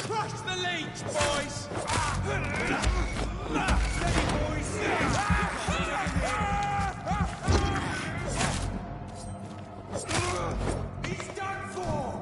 Crush the leech, boys! Steady, boys! He's done for!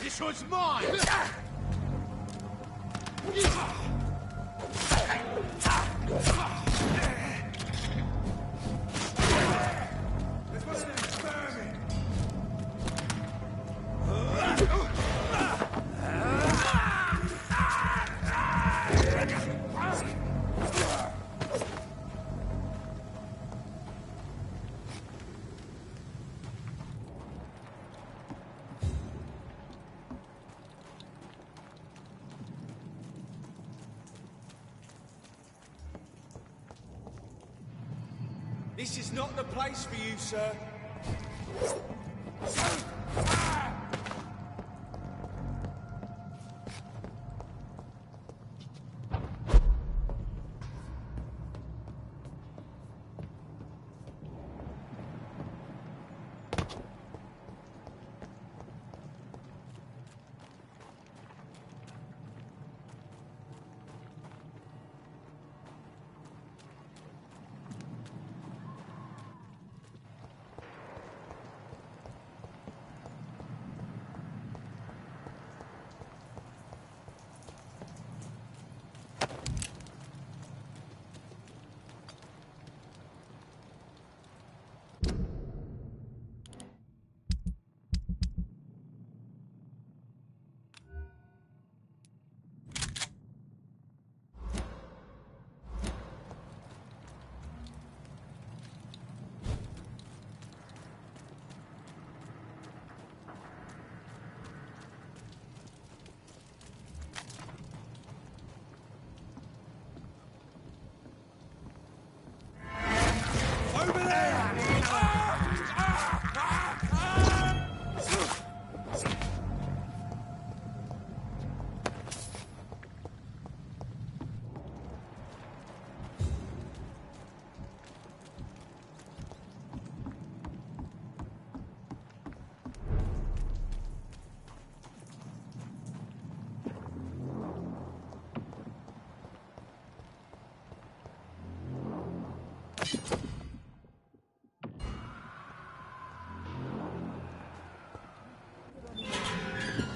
This one's mine! This is not the place for you, sir.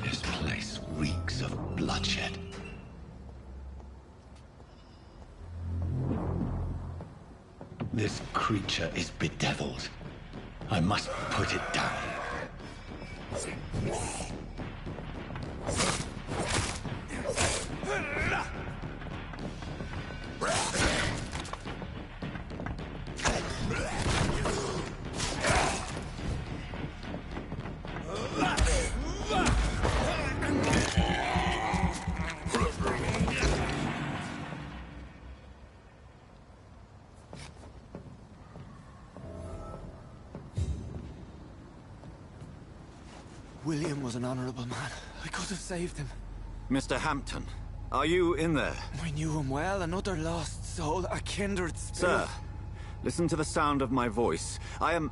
This place reeks of bloodshed. This creature is bedeviled. I must put it down. William was an honorable man. I could have saved him. Mr. Hampton, are you in there? I knew him well, another lost soul, a kindred spirit. Sir, listen to the sound of my voice. I'm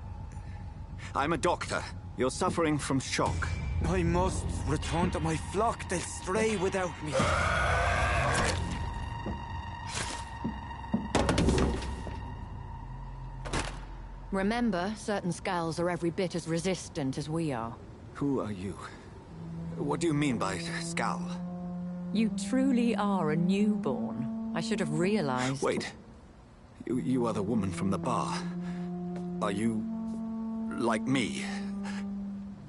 a doctor. You're suffering from shock. I must return to my flock. They'll stray without me. Remember, certain skulls are every bit as resistant as we are. Who are you? What do you mean by Skal? You truly are a newborn. I should have realized. Wait. You are the woman from the bar. Are you... like me?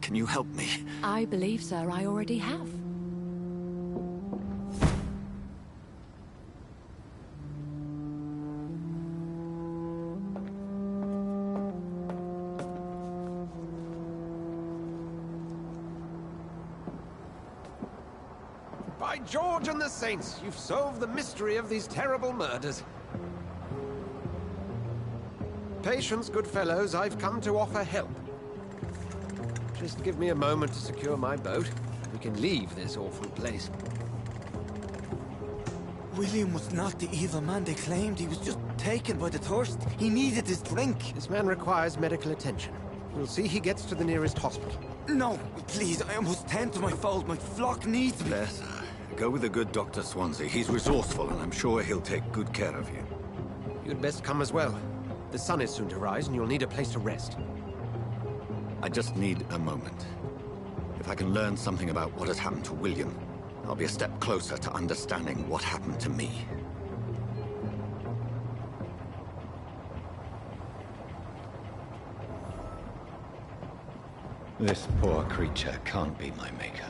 Can you help me? I believe, sir, I already have. By George and the Saints, you've solved the mystery of these terrible murders. Patience, good fellows, I've come to offer help. Just give me a moment to secure my boat. We can leave this awful place. William was not the evil man they claimed. He was just taken by the thirst. He needed his drink. This man requires medical attention. We'll see he gets to the nearest hospital. No, please, I must tend to my fold. My flock needs me. Yes, go with the good Dr. Swansea. He's resourceful, and I'm sure he'll take good care of you. You'd best come as well. The sun is soon to rise, and you'll need a place to rest. I just need a moment. If I can learn something about what has happened to William, I'll be a step closer to understanding what happened to me. This poor creature can't be my maker.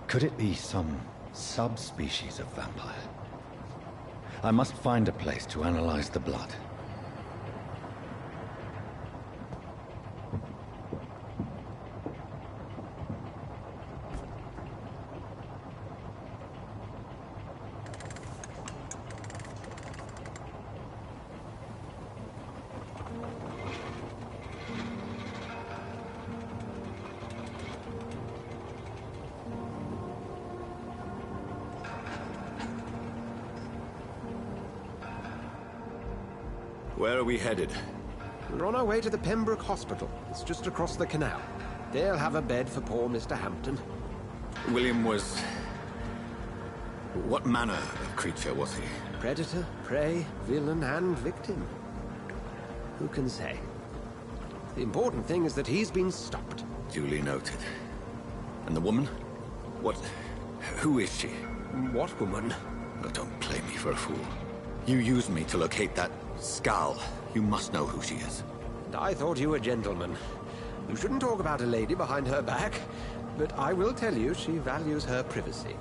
Could it be some subspecies of vampire? I must find a place to analyze the blood. Where are we headed? We're on our way to the Pembroke Hospital. It's just across the canal. They'll have a bed for poor Mr. Hampton. William was... What manner of creature was he? Predator, prey, villain, and victim. Who can say? The important thing is that he's been stopped. Duly noted. And the woman? What... Who is she? What woman? Oh, don't play me for a fool. You used me to locate that Skal. You must know who she is. And I thought you a gentleman. You shouldn't talk about a lady behind her back, but I will tell you she values her privacy.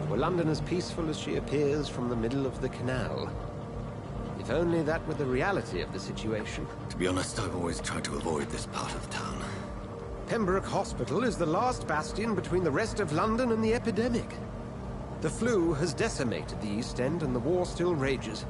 Were London as peaceful as she appears from the middle of the canal? If only that were the reality of the situation. To be honest, I've always tried to avoid this part of town. Pembroke Hospital is the last bastion between the rest of London and the epidemic. The flu has decimated the East End and the war still rages.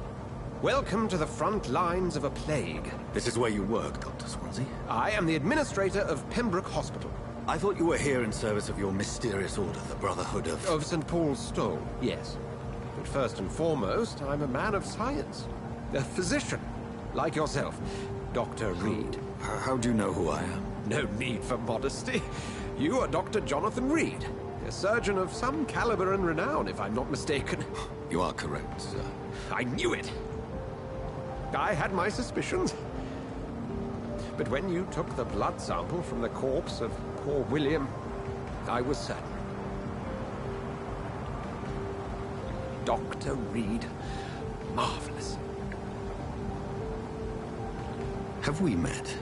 Welcome to the front lines of a plague. This is where you work, Dr. Swansea? I am the administrator of Pembroke Hospital. I thought you were here in service of your mysterious order, the Brotherhood of... Of St. Paul's Stole, yes. But first and foremost, I'm a man of science. A physician, like yourself, Dr. Reed. How do you know who I am? No need for modesty. You are Dr. Jonathan Reed, a surgeon of some caliber and renown, if I'm not mistaken. You are correct, sir. I knew it. I had my suspicions. But when you took the blood sample from the corpse of poor William, I was certain. Dr. Reed. Marvelous. Have we met?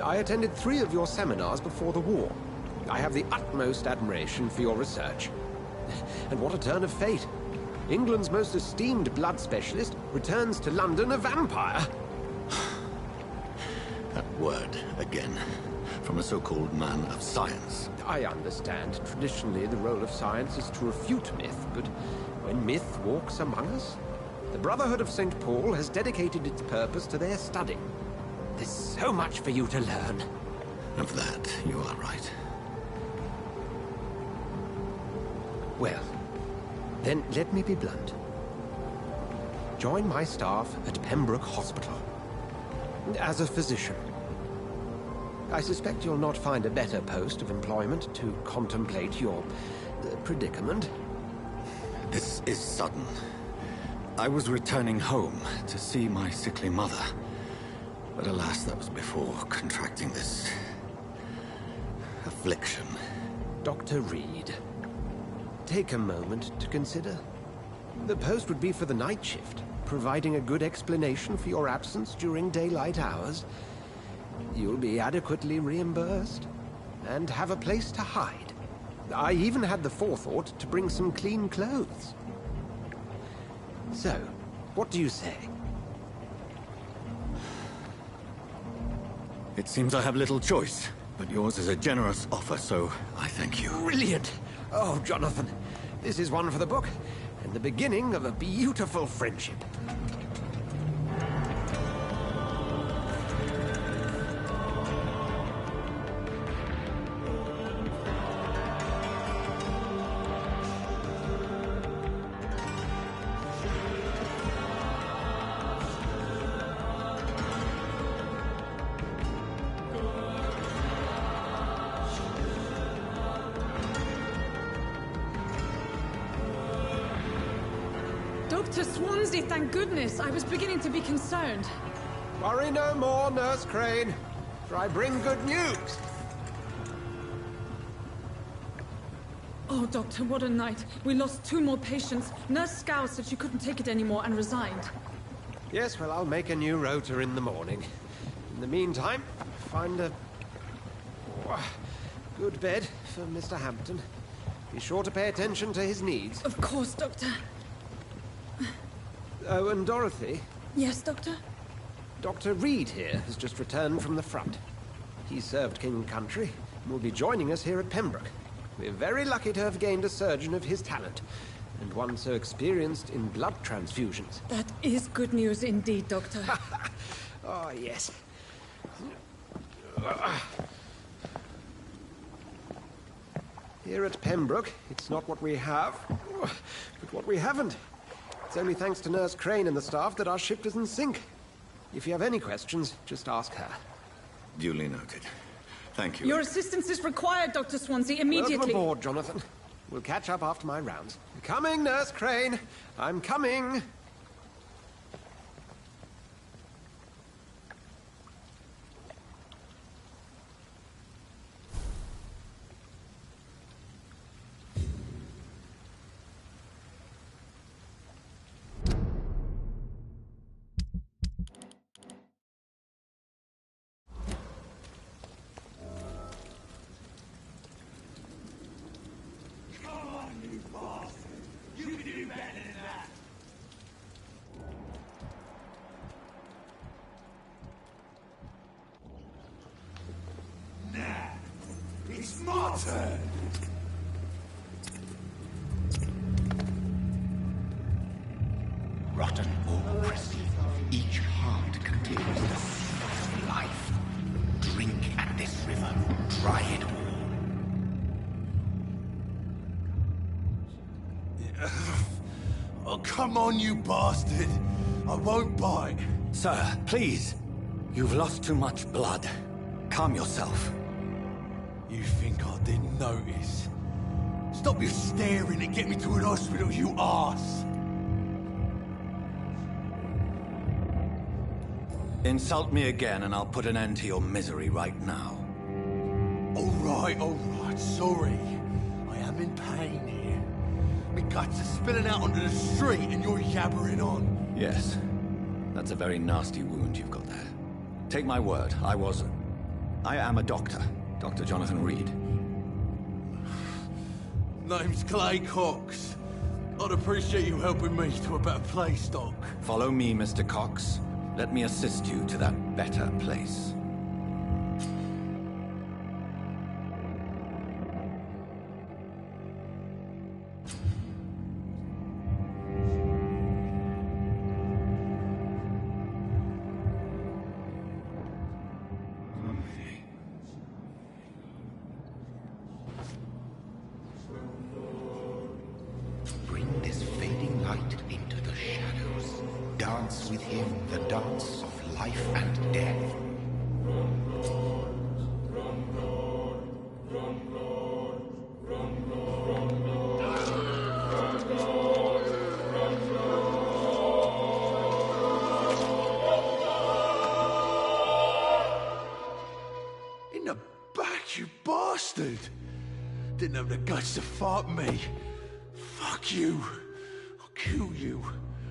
I attended 3 of your seminars before the war. I have the utmost admiration for your research. And what a turn of fate. England's most esteemed blood specialist returns to London a vampire. That word, again. From a so-called man of science. I understand. Traditionally, the role of science is to refute myth, but when myth walks among us, the Brotherhood of St. Paul has dedicated its purpose to their study. There's so much for you to learn. Of that, you are right. Well, then let me be blunt. Join my staff at Pembroke Hospital. As a physician. I suspect you'll not find a better post of employment to contemplate your predicament. This is sudden. I was returning home to see my sickly mother. But alas, that was before contracting this... affliction. Dr. Reed, take a moment to consider. The post would be for the night shift, providing a good explanation for your absence during daylight hours. You'll be adequately reimbursed, and have a place to hide. I even had the forethought to bring some clean clothes. So, what do you say? It seems I have little choice. But yours is a generous offer, so I thank you. Brilliant! Oh, Jonathan, this is one for the book, and the beginning of a beautiful friendship. Dr. Swansea, thank goodness. I was beginning to be concerned. Worry no more, Nurse Crane, for I bring good news. Oh, Doctor, what a night. We lost 2 more patients. Nurse Scow said she couldn't take it anymore and resigned. Yes, well, I'll make a new rota in the morning. In the meantime, find a good bed for Mr. Hampton. Be sure to pay attention to his needs. Of course, Doctor. Oh, and Dorothy, Yes, Doctor? Dr. Reed here has just returned from the front. He served King and Country and will be joining us here at Pembroke. We're very lucky to have gained a surgeon of his talent, and one so experienced in blood transfusions. That is good news indeed, Doctor. Oh, yes. Here at Pembroke, it's not what we have, but what we haven't. It's only thanks to Nurse Crane and the staff that our ship is in sync. If you have any questions, just ask her. Duly noted. Thank you. Your assistance is required, Dr. Swansea, immediately. Welcome aboard, Jonathan. We'll catch up after my rounds. Coming, Nurse Crane. I'm coming. It's my turn! Rotten or pristine, each heart contains the seed of life. Drink at this river, try it all. Oh, come on, you bastard! I won't bite. Sir, please. You've lost too much blood. Calm yourself. You think I didn't notice? Stop your staring and get me to an hospital, you arse! Insult me again and I'll put an end to your misery right now. All right, sorry. I am in pain here. My guts are spilling out onto the street and you're yabbering on. Yes. That's a very nasty wound you've got there. Take my word, I am a doctor. Dr. Jonathan Reed. Name's Clay Cox. I'd appreciate you helping me to a better place, Doc. Follow me, Mr. Cox. Let me assist you to that better place. Bring this fading light into the shadows. Dance with him the dance of life and death. In the back, you bastard! Didn't have the guts to fight me. Fuck you. I'll kill you.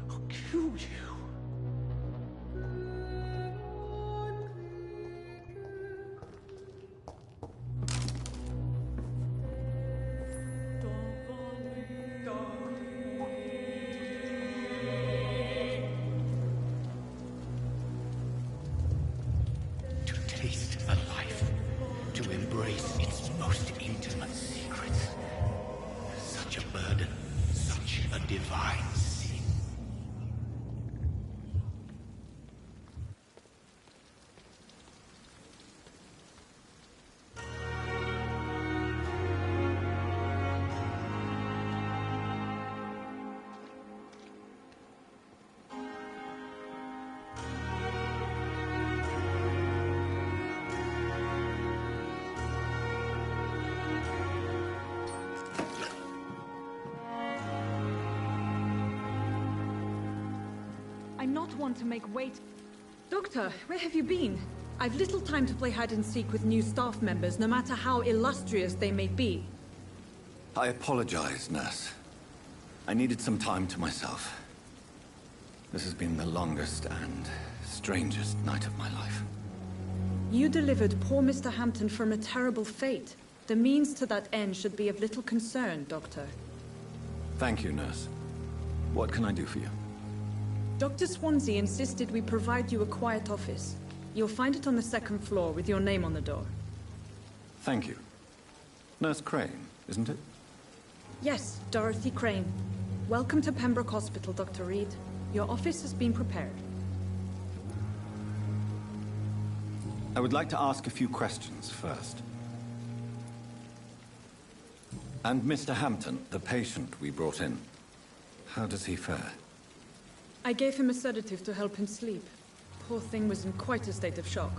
I'll kill you. To taste the life, to burden such a divine sin. I'm not one to make wait. Doctor, where have you been? I've little time to play hide and seek with new staff members, no matter how illustrious they may be. I apologize, nurse. I needed some time to myself. This has been the longest and strangest night of my life. You delivered poor Mr. Hampton from a terrible fate. The means to that end should be of little concern, Doctor. Thank you, nurse. What can I do for you? Dr. Swansea insisted we provide you a quiet office. You'll find it on the second floor with your name on the door. Thank you. Nurse Crane, isn't it? Yes, Dorothy Crane. Welcome to Pembroke Hospital, Dr. Reed. Your office has been prepared. I would like to ask a few questions first. And Mr. Hampton, the patient we brought in, how does he fare? I gave him a sedative to help him sleep. Poor thing was in quite a state of shock.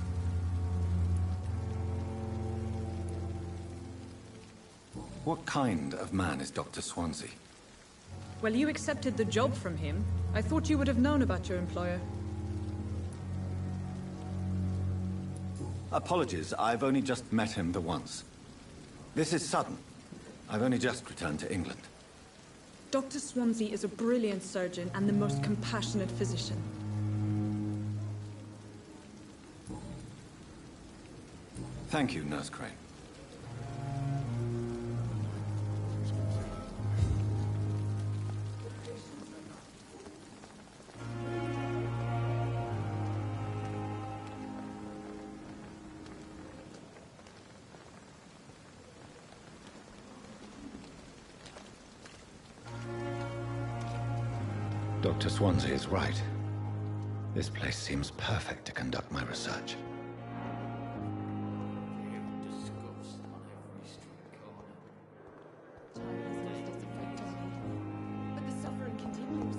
What kind of man is Dr. Swansea? Well, you accepted the job from him. I thought you would have known about your employer. Apologies, I've only just met him the once. This is sudden. I've only just returned to England. Dr. Swansea is a brilliant surgeon and the most compassionate physician. Thank you, Nurse Crane. Dr. Swansea is right. This place seems perfect to conduct my research. But the suffering continues.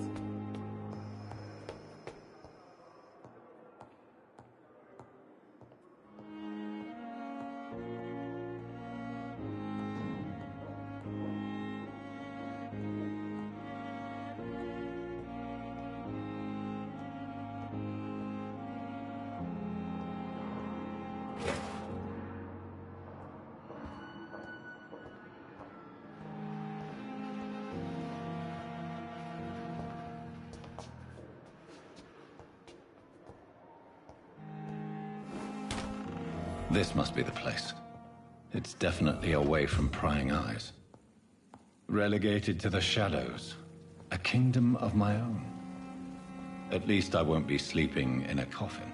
This must be the place. It's definitely away from prying eyes. Relegated to the shadows. A kingdom of my own. At least I won't be sleeping in a coffin.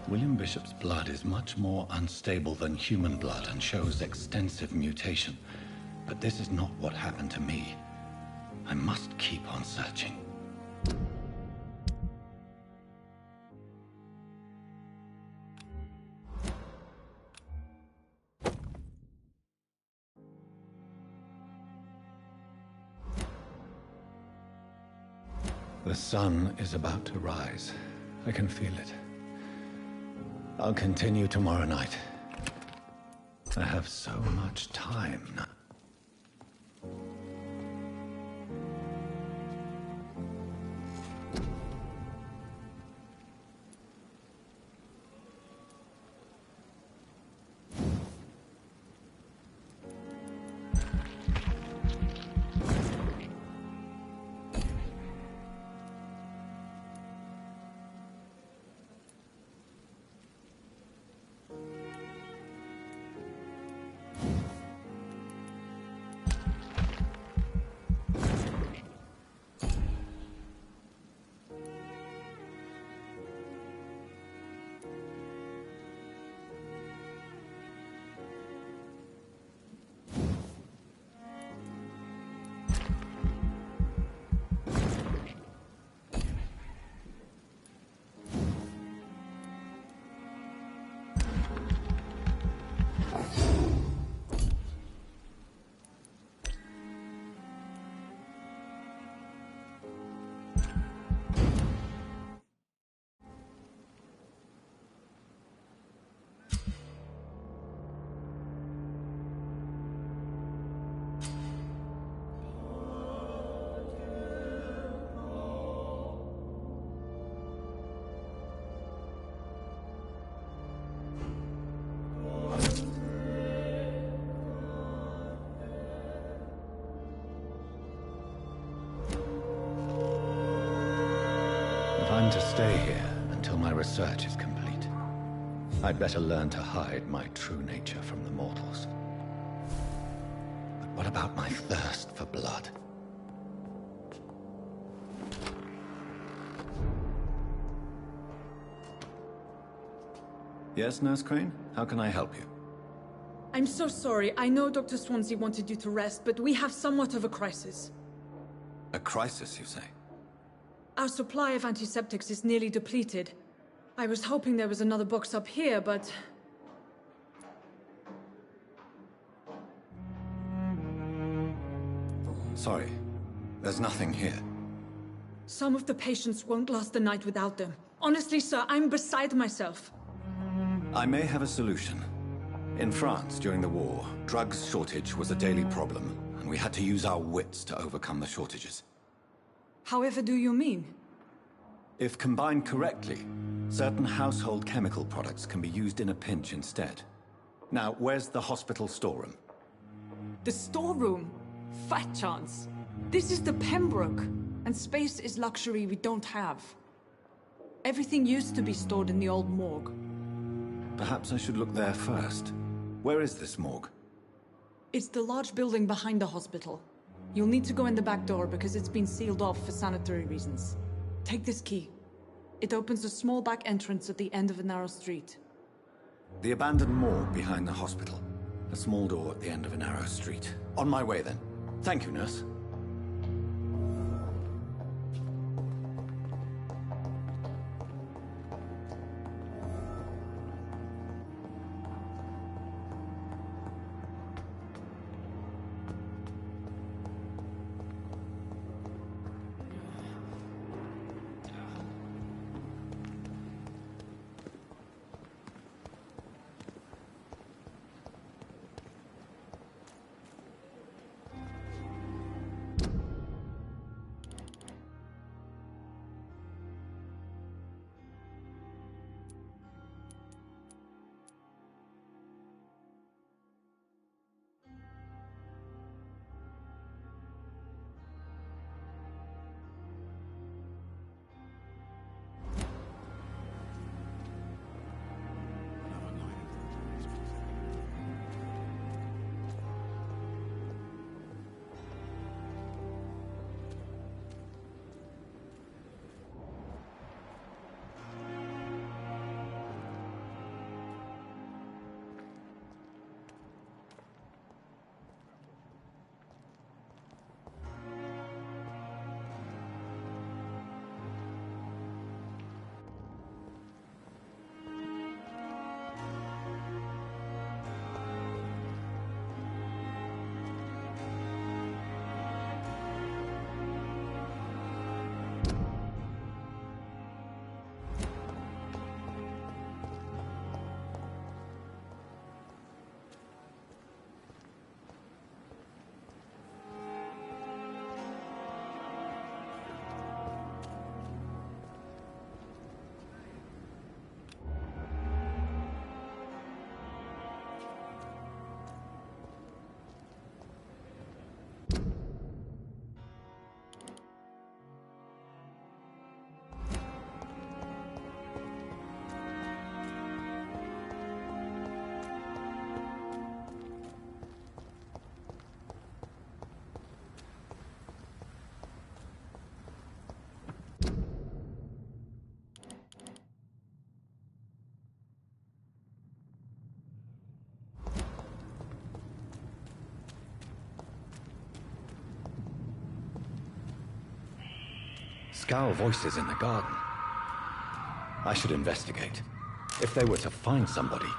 William Bishop's blood is much more unstable than human blood and shows extensive mutation. But this is not what happened to me. I must keep on searching. The sun is about to rise. I can feel it. I'll continue tomorrow night. I have so much time now. to stay here until my research is complete. I'd better learn to hide my true nature from the mortals. But what about my thirst for blood? Yes, Nurse Crane? How can I help you? I'm so sorry. I know Dr. Swansea wanted you to rest, but we have somewhat of a crisis. A crisis, you say? Our supply of antiseptics is nearly depleted. I was hoping there was another box up here, but... Sorry. There's nothing here. Some of the patients won't last the night without them. Honestly, sir, I'm beside myself. I may have a solution. In France, during the war, drugs shortage was a daily problem, and we had to use our wits to overcome the shortages. However do you mean? If combined correctly, certain household chemical products can be used in a pinch instead. Now, where's the hospital storeroom? The storeroom? Fat chance. This is the Pembroke, and space is luxury we don't have. Everything used to be stored in the old morgue. Perhaps I should look there first. Where is this morgue? It's the large building behind the hospital. You'll need to go in the back door because it's been sealed off for sanitary reasons. Take this key. It opens a small back entrance at the end of a narrow street. The abandoned morgue behind the hospital. A small door at the end of a narrow street. On my way then. Thank you, nurse. Scowl voices in the garden. I should investigate. If they were to find somebody.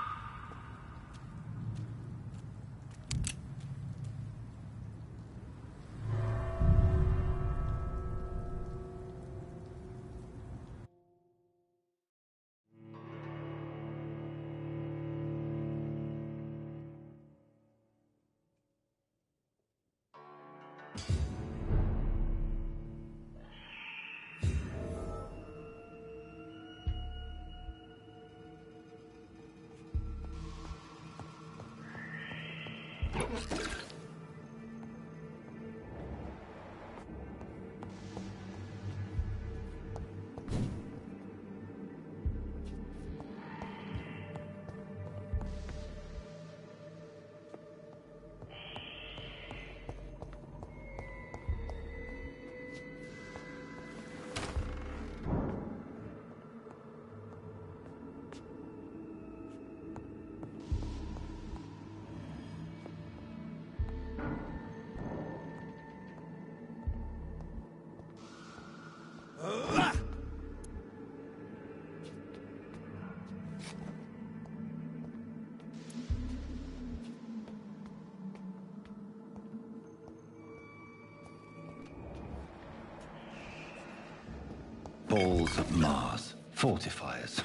Balls of Mars, fortifiers.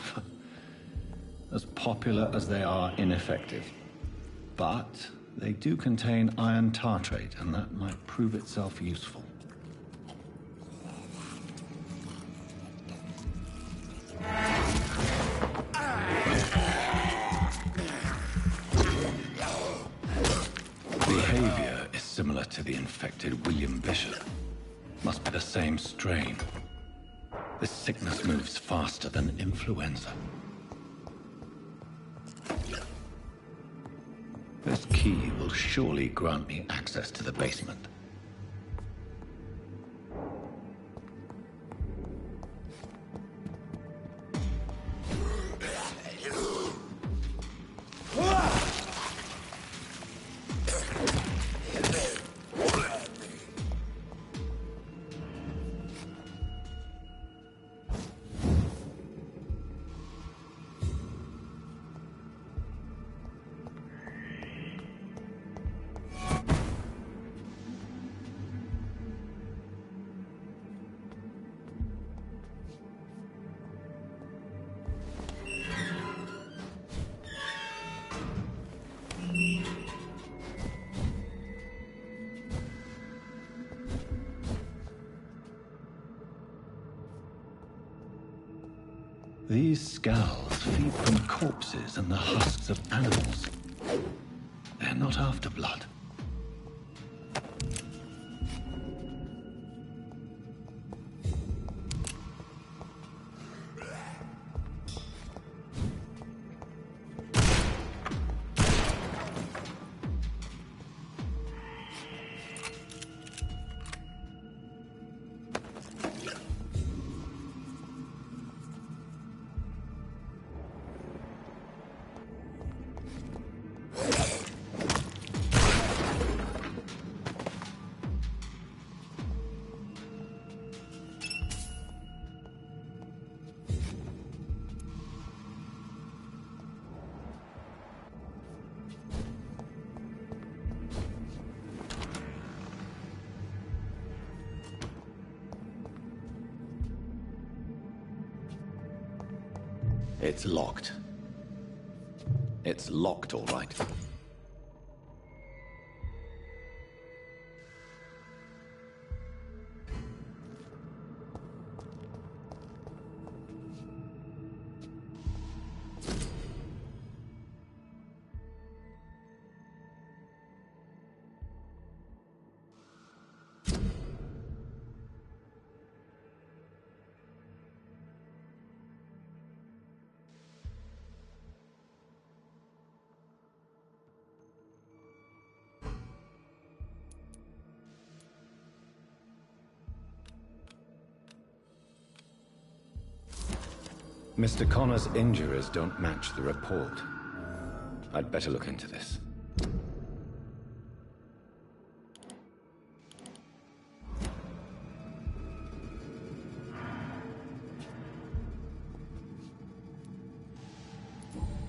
As popular as they are ineffective. But they do contain iron tartrate, and that might prove itself useful. Behavior is similar to the infected William Bishop. Must be the same strain. This sickness moves faster than influenza. This key will surely grant me access to the basement. These scowls feed from corpses and the husks of animals. They're not after blood. It's locked. It's locked, all right. Mr. Connor's injuries don't match the report. I'd better look into this.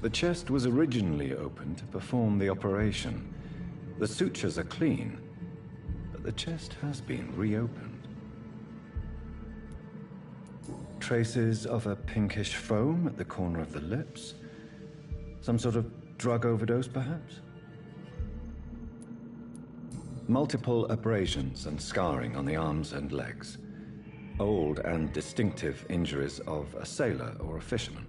The chest was originally opened to perform the operation. The sutures are clean, but the chest has been reopened. Traces of a pinkish foam at the corner of the lips. Some sort of drug overdose, perhaps? Multiple abrasions and scarring on the arms and legs. Old and distinctive injuries of a sailor or a fisherman.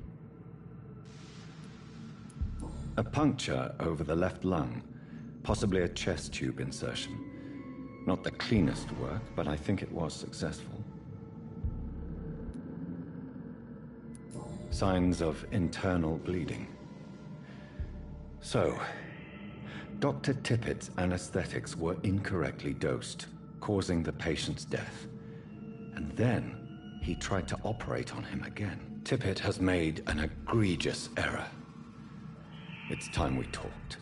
A puncture over the left lung, possibly a chest tube insertion. Not the cleanest work, but I think it was successful. Signs of internal bleeding. So, Dr. Tippett's anesthetics were incorrectly dosed, causing the patient's death. And then, he tried to operate on him again. Tippett has made an egregious error. It's time we talked.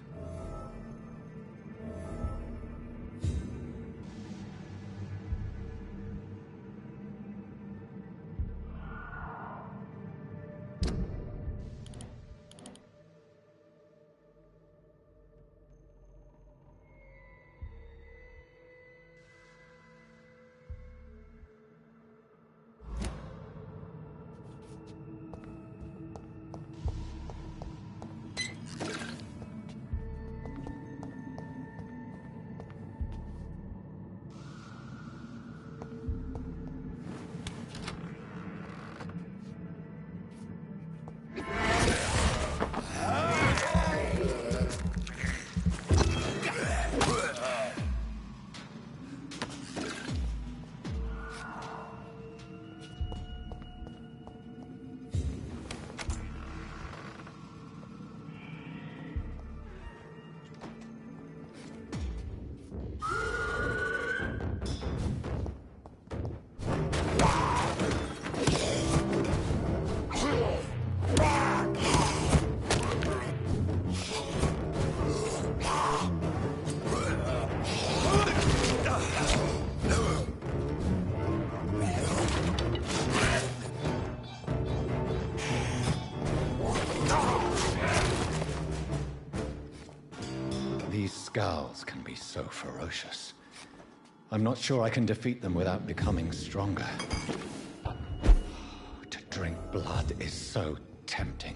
Skals can be so ferocious. I'm not sure I can defeat them without becoming stronger. To drink blood is so tempting.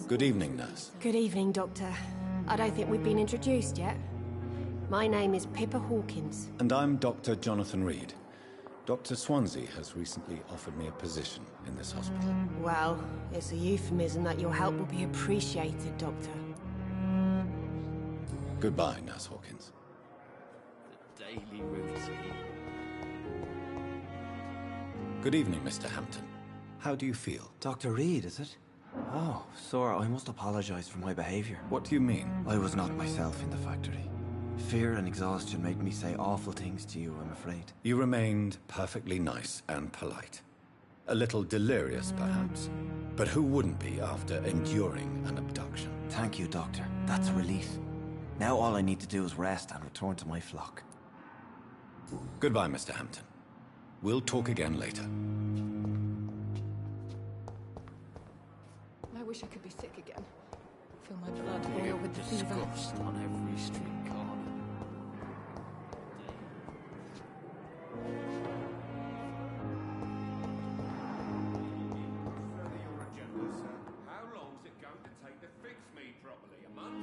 Good evening, nurse. Good evening, Doctor. I don't think we've been introduced yet. My name is Pippa Hawkins. And I'm Dr. Jonathan Reed. Dr. Swansea has recently offered me a position in this hospital. Well, it's a euphemism that your help will be appreciated, Doctor. Goodbye, Nurse Hawkins. The daily routine. Good evening, Mr. Hampton. How do you feel? Dr. Reed, is it? Oh, sir, I must apologize for my behavior. What do you mean? I was not myself in the factory. Fear and exhaustion made me say awful things to you, I'm afraid. You remained perfectly nice and polite. A little delirious, perhaps. But who wouldn't be after enduring an abduction? Thank you, Doctor. That's a relief. Now all I need to do is rest and return to my flock. Goodbye, Mr. Hampton. We'll talk again later. wish I could be sick again. Feel my blood boil with the fever. Disgust on every street corner. How long's it going to take to fix me properly? A month?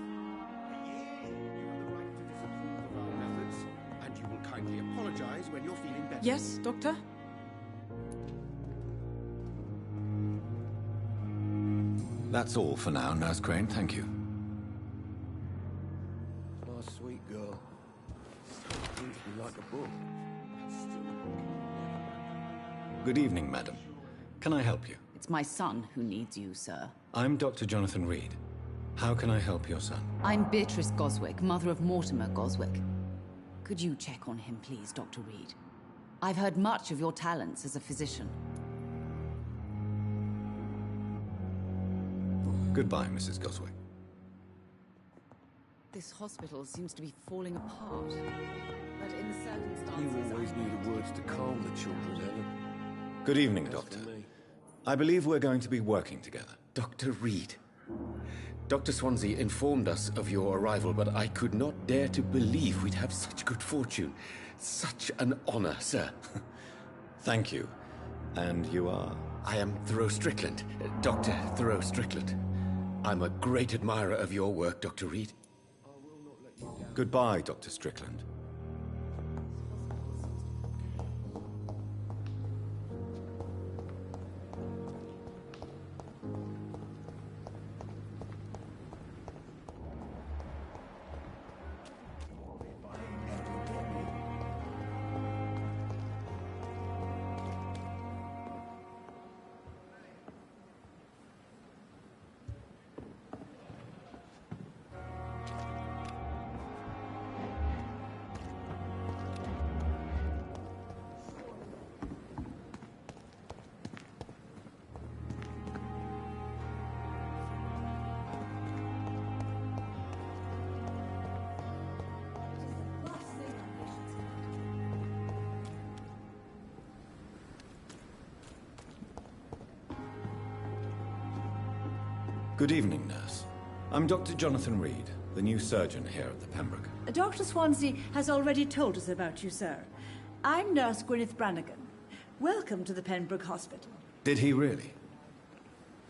A year? You have the right to disapprove of our methods, and you will kindly apologize when you're feeling better. Yes, Doctor? That's all for now, Nurse Crane. Thank you. Nice, sweet girl. Reads me like a book. Good evening, madam. Can I help you? It's my son who needs you, sir. I'm Dr. Jonathan Reed. How can I help your son? I'm Beatrice Goswick, mother of Mortimer Goswick. Could you check on him, please, Dr. Reed? I've heard much of your talents as a physician. Goodbye, Mrs. Goswick. This hospital seems to be falling apart. But in the circumstances... You always knew the words to calm the children, Ellen. Good evening, Doctor. I believe we're going to be working together. Dr. Reed. Dr. Swansea informed us of your arrival, but I could not dare to believe we'd have such good fortune. Such an honor, sir. Thank you. And you are? I am Thoreau Strickland, Dr. Thoreau Strickland. I'm a great admirer of your work, Dr. Reed. Goodbye, Dr. Strickland. Good evening, nurse. I'm Dr. Jonathan Reed, the new surgeon here at the Pembroke. Dr. Swansea has already told us about you, sir. I'm Nurse Gwyneth Brannigan. Welcome to the Pembroke Hospital. Did he really?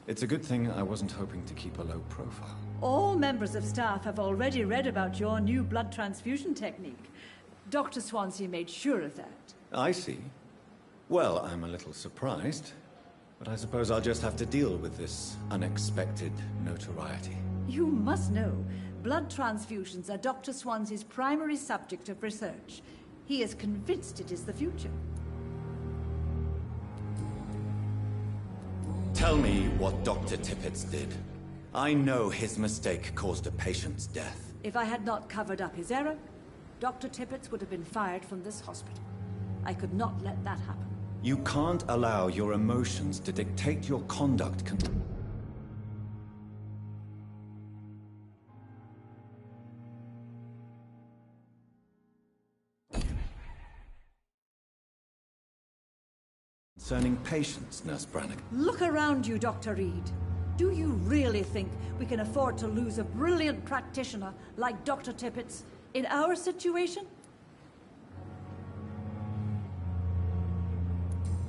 It's a good thing I wasn't hoping to keep a low profile. All members of staff have already read about your new blood transfusion technique. Dr. Swansea made sure of that. I see. Well, I'm a little surprised, but I suppose I'll just have to deal with this unexpected notoriety. You must know, blood transfusions are Dr. Swansea's primary subject of research. He is convinced it is the future. Tell me what Dr. Tippett did. I know his mistake caused a patient's death. If I had not covered up his error, Dr. Tippett would have been fired from this hospital. I could not let that happen. You can't allow your emotions to dictate your conduct. Concerning patients, Nurse Brannigan. Look around you, Dr. Reed. Do you really think we can afford to lose a brilliant practitioner like Dr. Tippett in our situation?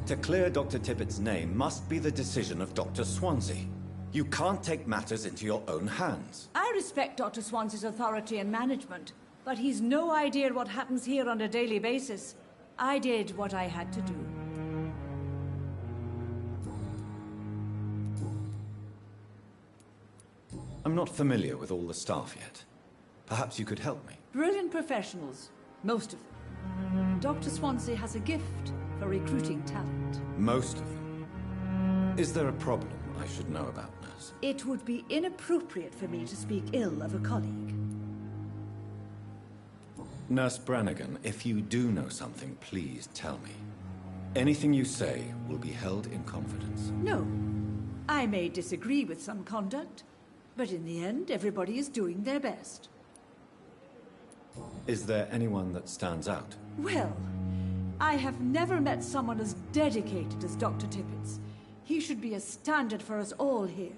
To clear Dr. Tippett's name must be the decision of Dr. Swansea. You can't take matters into your own hands. I respect Dr. Swansea's authority and management, but he's no idea what happens here on a daily basis. I did what I had to do. I'm not familiar with all the staff yet. Perhaps you could help me. Brilliant professionals, most of them. Dr. Swansea has a gift for recruiting talent. Most of them. Is there a problem I should know about, nurse? It would be inappropriate for me to speak ill of a colleague. Nurse Brannigan, if you do know something, please tell me. Anything you say will be held in confidence. No. I may disagree with some conduct, but in the end, everybody is doing their best. Is there anyone that stands out? Well, I have never met someone as dedicated as Dr. Tippett. He should be a standard for us all here.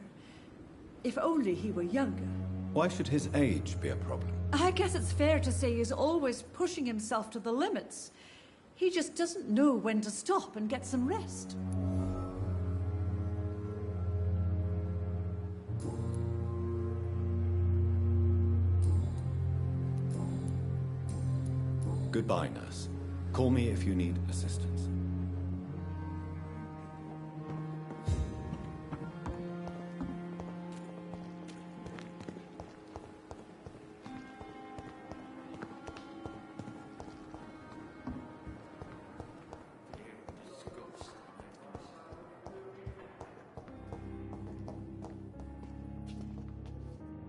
If only he were younger. Why should his age be a problem? I guess it's fair to say he's always pushing himself to the limits. He just doesn't know when to stop and get some rest. Goodbye, nurse. Call me if you need assistance.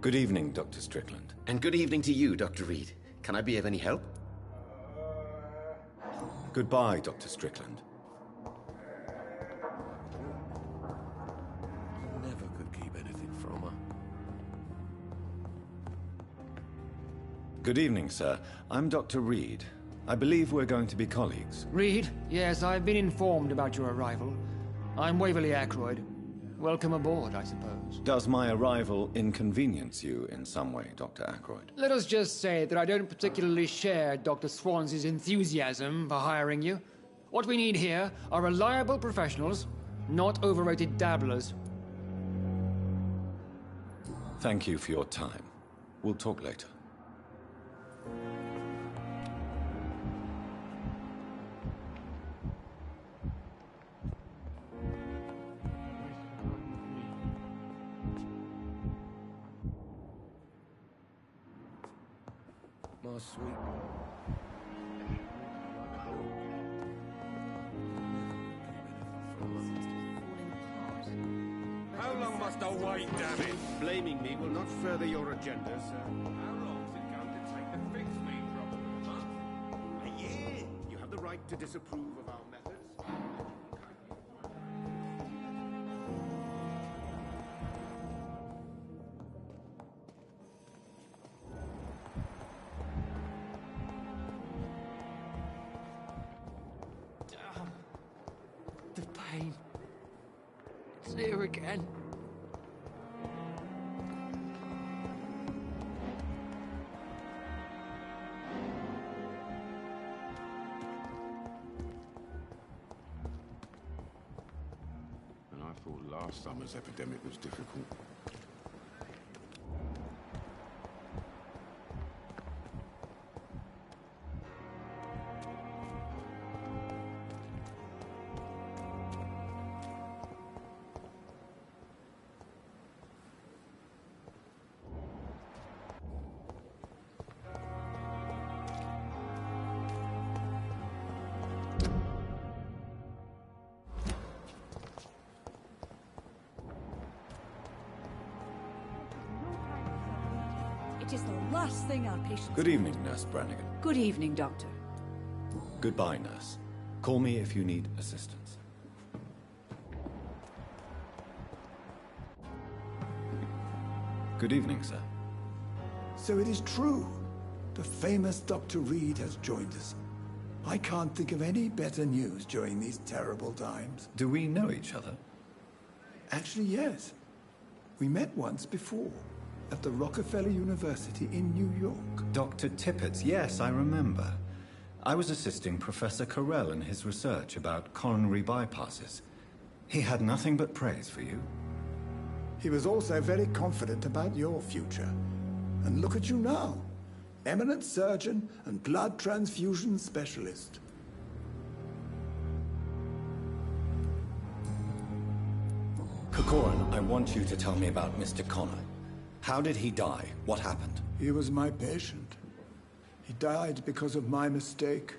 Good evening, Dr. Strickland. And good evening to you, Dr. Reed. Can I be of any help? Goodbye, Dr. Strickland. Never could keep anything from her. Good evening, sir. I'm Dr. Reed. I believe we're going to be colleagues. Reed? Yes, I've been informed about your arrival. I'm Waverly Ackroyd. Welcome aboard, I suppose. Does my arrival inconvenience you in some way, Dr. Ackroyd? Let us just say that I don't particularly share Dr. Swans's enthusiasm for hiring you. What we need here are reliable professionals, not overrated dabblers. Thank you for your time. We'll talk later. My sweet. How long must I wait, damn it? Blaming me will not further your agenda, sir. How long's it going to take to fix me properly? A month? A year? You have the right to disapprove of our methods. The pain. It's here again. And I thought last summer's epidemic was difficult. It is the last thing our patients... Good evening, Nurse Brannigan. Good evening, Doctor. Goodbye, nurse. Call me if you need assistance. Good evening, sir. So it is true. The famous Dr. Reed has joined us. I can't think of any better news during these terrible times. Do we know each other? Actually, yes. We met once before, at the Rockefeller University in New York. Dr. Tippett, yes, I remember. I was assisting Professor Carell in his research about coronary bypasses. He had nothing but praise for you. He was also very confident about your future. And look at you now. Eminent surgeon and blood transfusion specialist. Corcoran, I want you to tell me about Mr. Connor. How did he die? What happened? He was my patient. He died because of my mistake.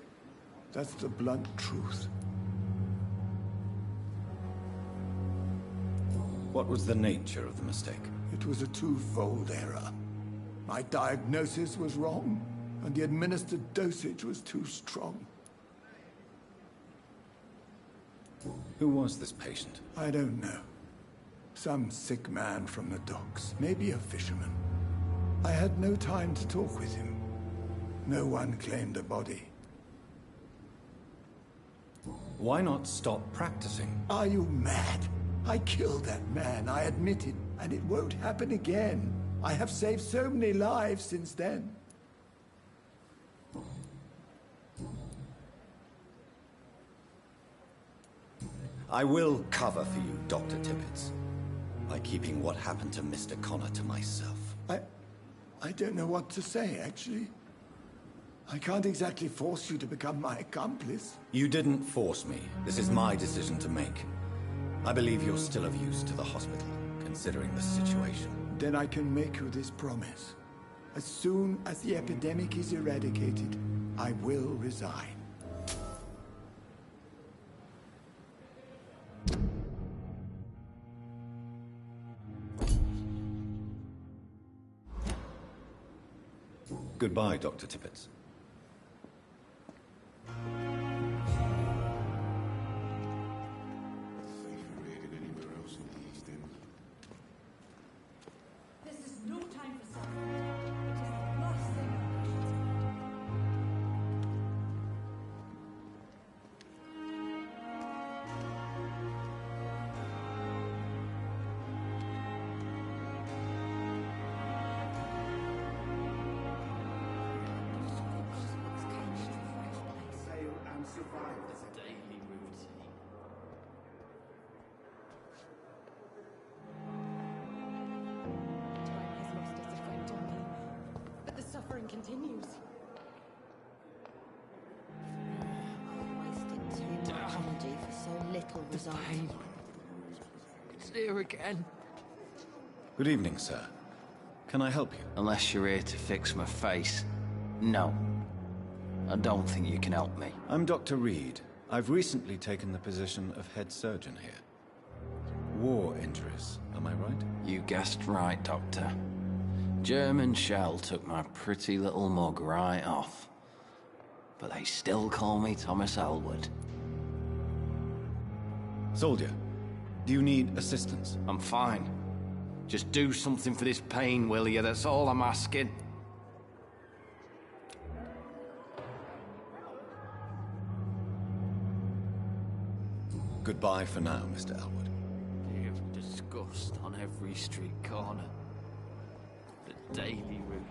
That's the blunt truth. What was the nature of the mistake? It was a twofold error. My diagnosis was wrong, and the administered dosage was too strong. Who was this patient? I don't know. Some sick man from the docks, maybe a fisherman. I had no time to talk with him. No one claimed a body. Why not stop practicing? Are you mad? I killed that man, I admit it. and it won't happen again. I have saved so many lives since then. I will cover for you, Dr. Tippets, by keeping what happened to Mr. Connor to myself. I don't know what to say, actually. I can't exactly force you to become my accomplice. You didn't force me. This is my decision to make. I believe you're still of use to the hospital, considering the situation. Then I can make you this promise. As soon as the epidemic is eradicated, I will resign. Goodbye, Dr. Tippets. This is no time for suffering. It is the last thing I wish. Fail and survive as a daily routine. Time has lost its effect on me, but the suffering continues. Wasted too much energy for so little result. It's here again. Good evening, sir. Can I help you? Unless you're here to fix my face. No. I don't think you can help me. I'm Dr. Reed. I've recently taken the position of head surgeon here. War injuries, am I right? You guessed right, Doctor. German shell took my pretty little mug right off. But they still call me Thomas Elwood. Soldier, do you need assistance? I'm fine. Just do something for this pain, will you? That's all I'm asking. Goodbye for now, Mr. Elwood. You've disgust on every street corner. The daily routine.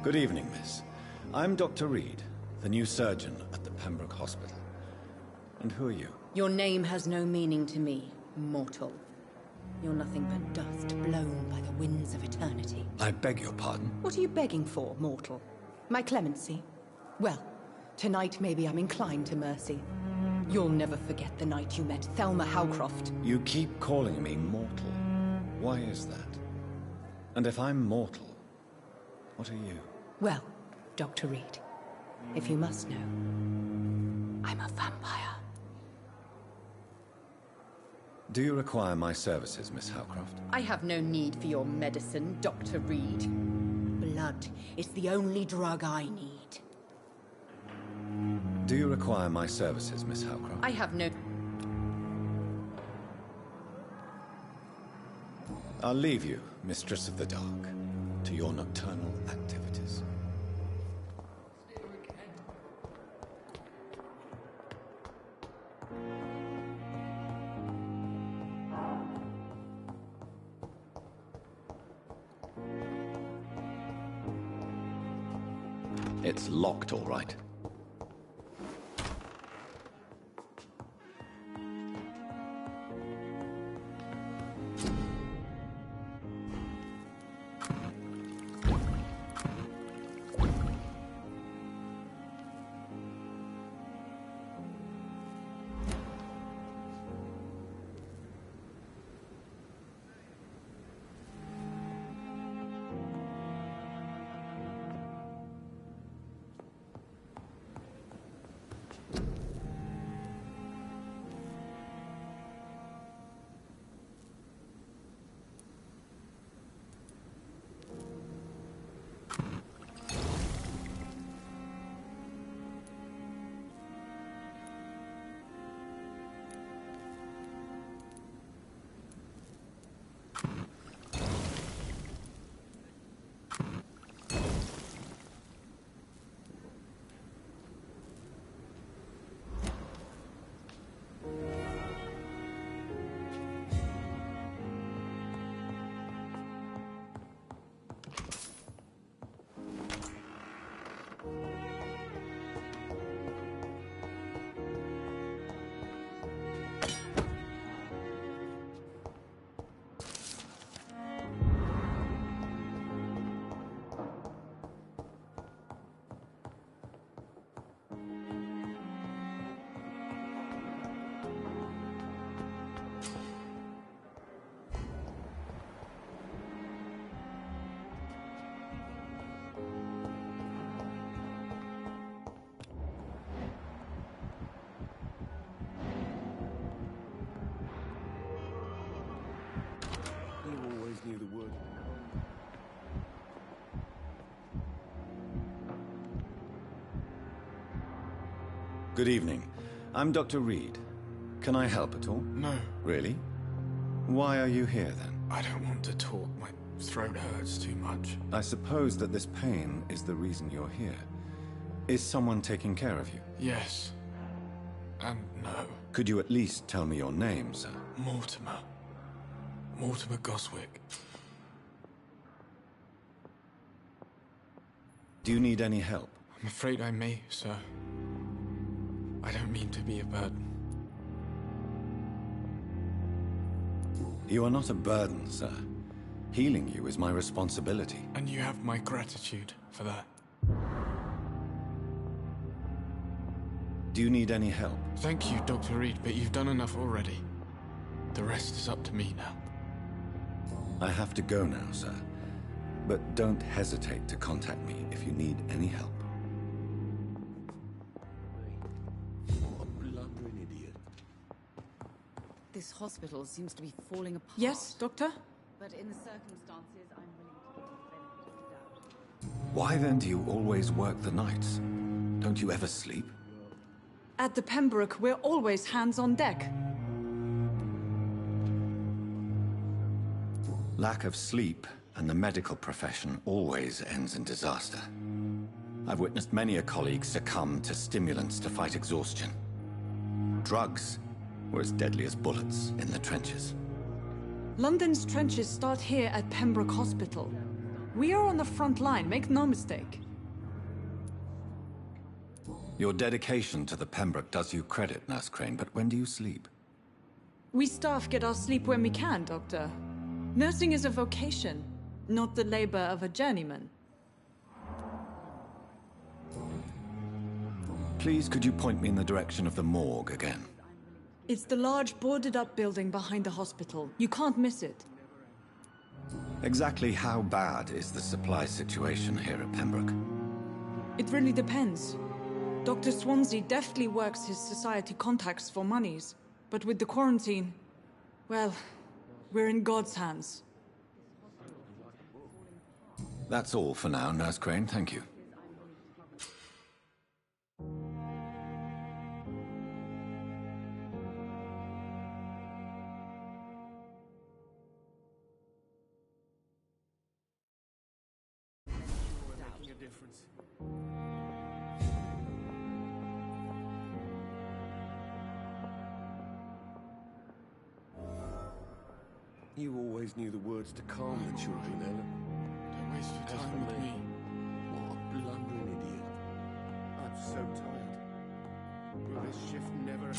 Good evening, miss. I'm Dr. Reed, the new surgeon at the Pembroke Hospital. And who are you? Your name has no meaning to me, mortal. You're nothing but dust blown by the winds of eternity. I beg your pardon? What are you begging for, mortal? My clemency? Well, tonight maybe I'm inclined to mercy. You'll never forget the night you met Thelma Howcroft. You keep calling me mortal. Why is that? And if I'm mortal, what are you? Well, Dr. Reed, if you must know, I'm a vampire. Do you require my services, Miss Howcroft? I have no need for your medicine, Dr. Reed. Blood is the only drug I need. Do you require my services, Miss Howcroft? I have no... I'll leave you, Mistress of the Dark, to your nocturnal activities. It's locked, all right. You always knew the word. Good evening. I'm Dr. Reed. Can I help at all? No. Really? Why are you here, then? I don't want to talk. My throat hurts too much. I suppose that this pain is the reason you're here. Is someone taking care of you? Yes. And no. Could you at least tell me your name, sir? Mortimer. Mortimer Goswick. Do you need any help? I'm afraid I may, sir. I don't mean to be a burden. You are not a burden, sir. Healing you is my responsibility. And you have my gratitude for that. Do you need any help? Thank you, Dr. Reed, but you've done enough already. The rest is up to me now. I have to go now, sir. But don't hesitate to contact me if you need any help. What a blundering idiot. This hospital seems to be falling apart. Yes, Doctor? But in the circumstances, I'm willing to give the benefit of the doubt. Why then do you always work the nights? Don't you ever sleep? At the Pembroke, we're always hands on deck. Lack of sleep and the medical profession always ends in disaster. I've witnessed many a colleague succumb to stimulants to fight exhaustion. Drugs were as deadly as bullets in the trenches. London's trenches start here at Pembroke Hospital. We are on the front line, make no mistake. Your dedication to the Pembroke does you credit, Nurse Crane, but when do you sleep? We staff get our sleep when we can, Doctor. Nursing is a vocation, not the labor of a journeyman. Please, could you point me in the direction of the morgue again? It's the large boarded-up building behind the hospital. You can't miss it. Exactly how bad is the supply situation here at Pembroke? It really depends. Dr. Swansea deftly works his society contacts for monies, but with the quarantine, well, we're in God's hands. That's all for now, Nurse Crane, thank you. Making a difference. You always knew the words to calm the children, Ellen. Don't waste your As time for with me. What a blundering idiot. I'm so tired. Will this shift never...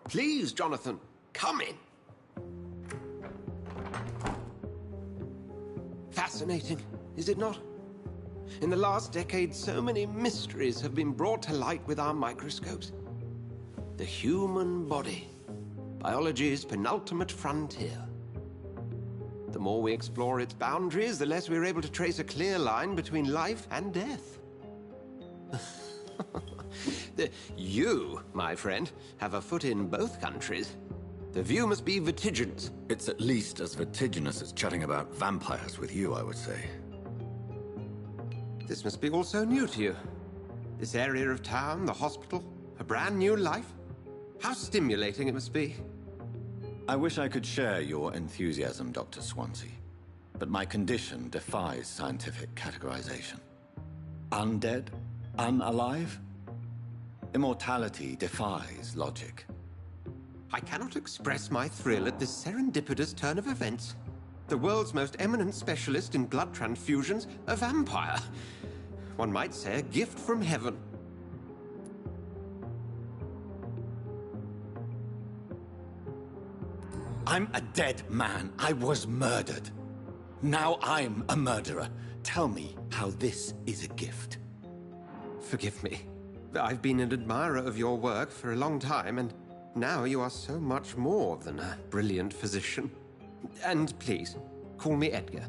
Please, Jonathan, come in. Fascinating, is it not? In the last decade, so many mysteries have been brought to light with our microscopes. The human body, biology's penultimate frontier. The more we explore its boundaries, the less we're able to trace a clear line between life and death. You, my friend, have a foot in both countries. The view must be vertiginous. It's at least as vertiginous as chatting about vampires with you, I would say. This must be all so new to you. This area of town, the hospital, a brand new life. How stimulating it must be. I wish I could share your enthusiasm, Dr. Swansea, but my condition defies scientific categorization. Undead? Unalive? Immortality defies logic. I cannot express my thrill at this serendipitous turn of events. The world's most eminent specialist in blood transfusions, a vampire. One might say a gift from heaven. I'm a dead man. I was murdered. Now I'm a murderer. Tell me how this is a gift. Forgive me. I've been an admirer of your work for a long time, and now you are so much more than a brilliant physician. And please, call me Edgar.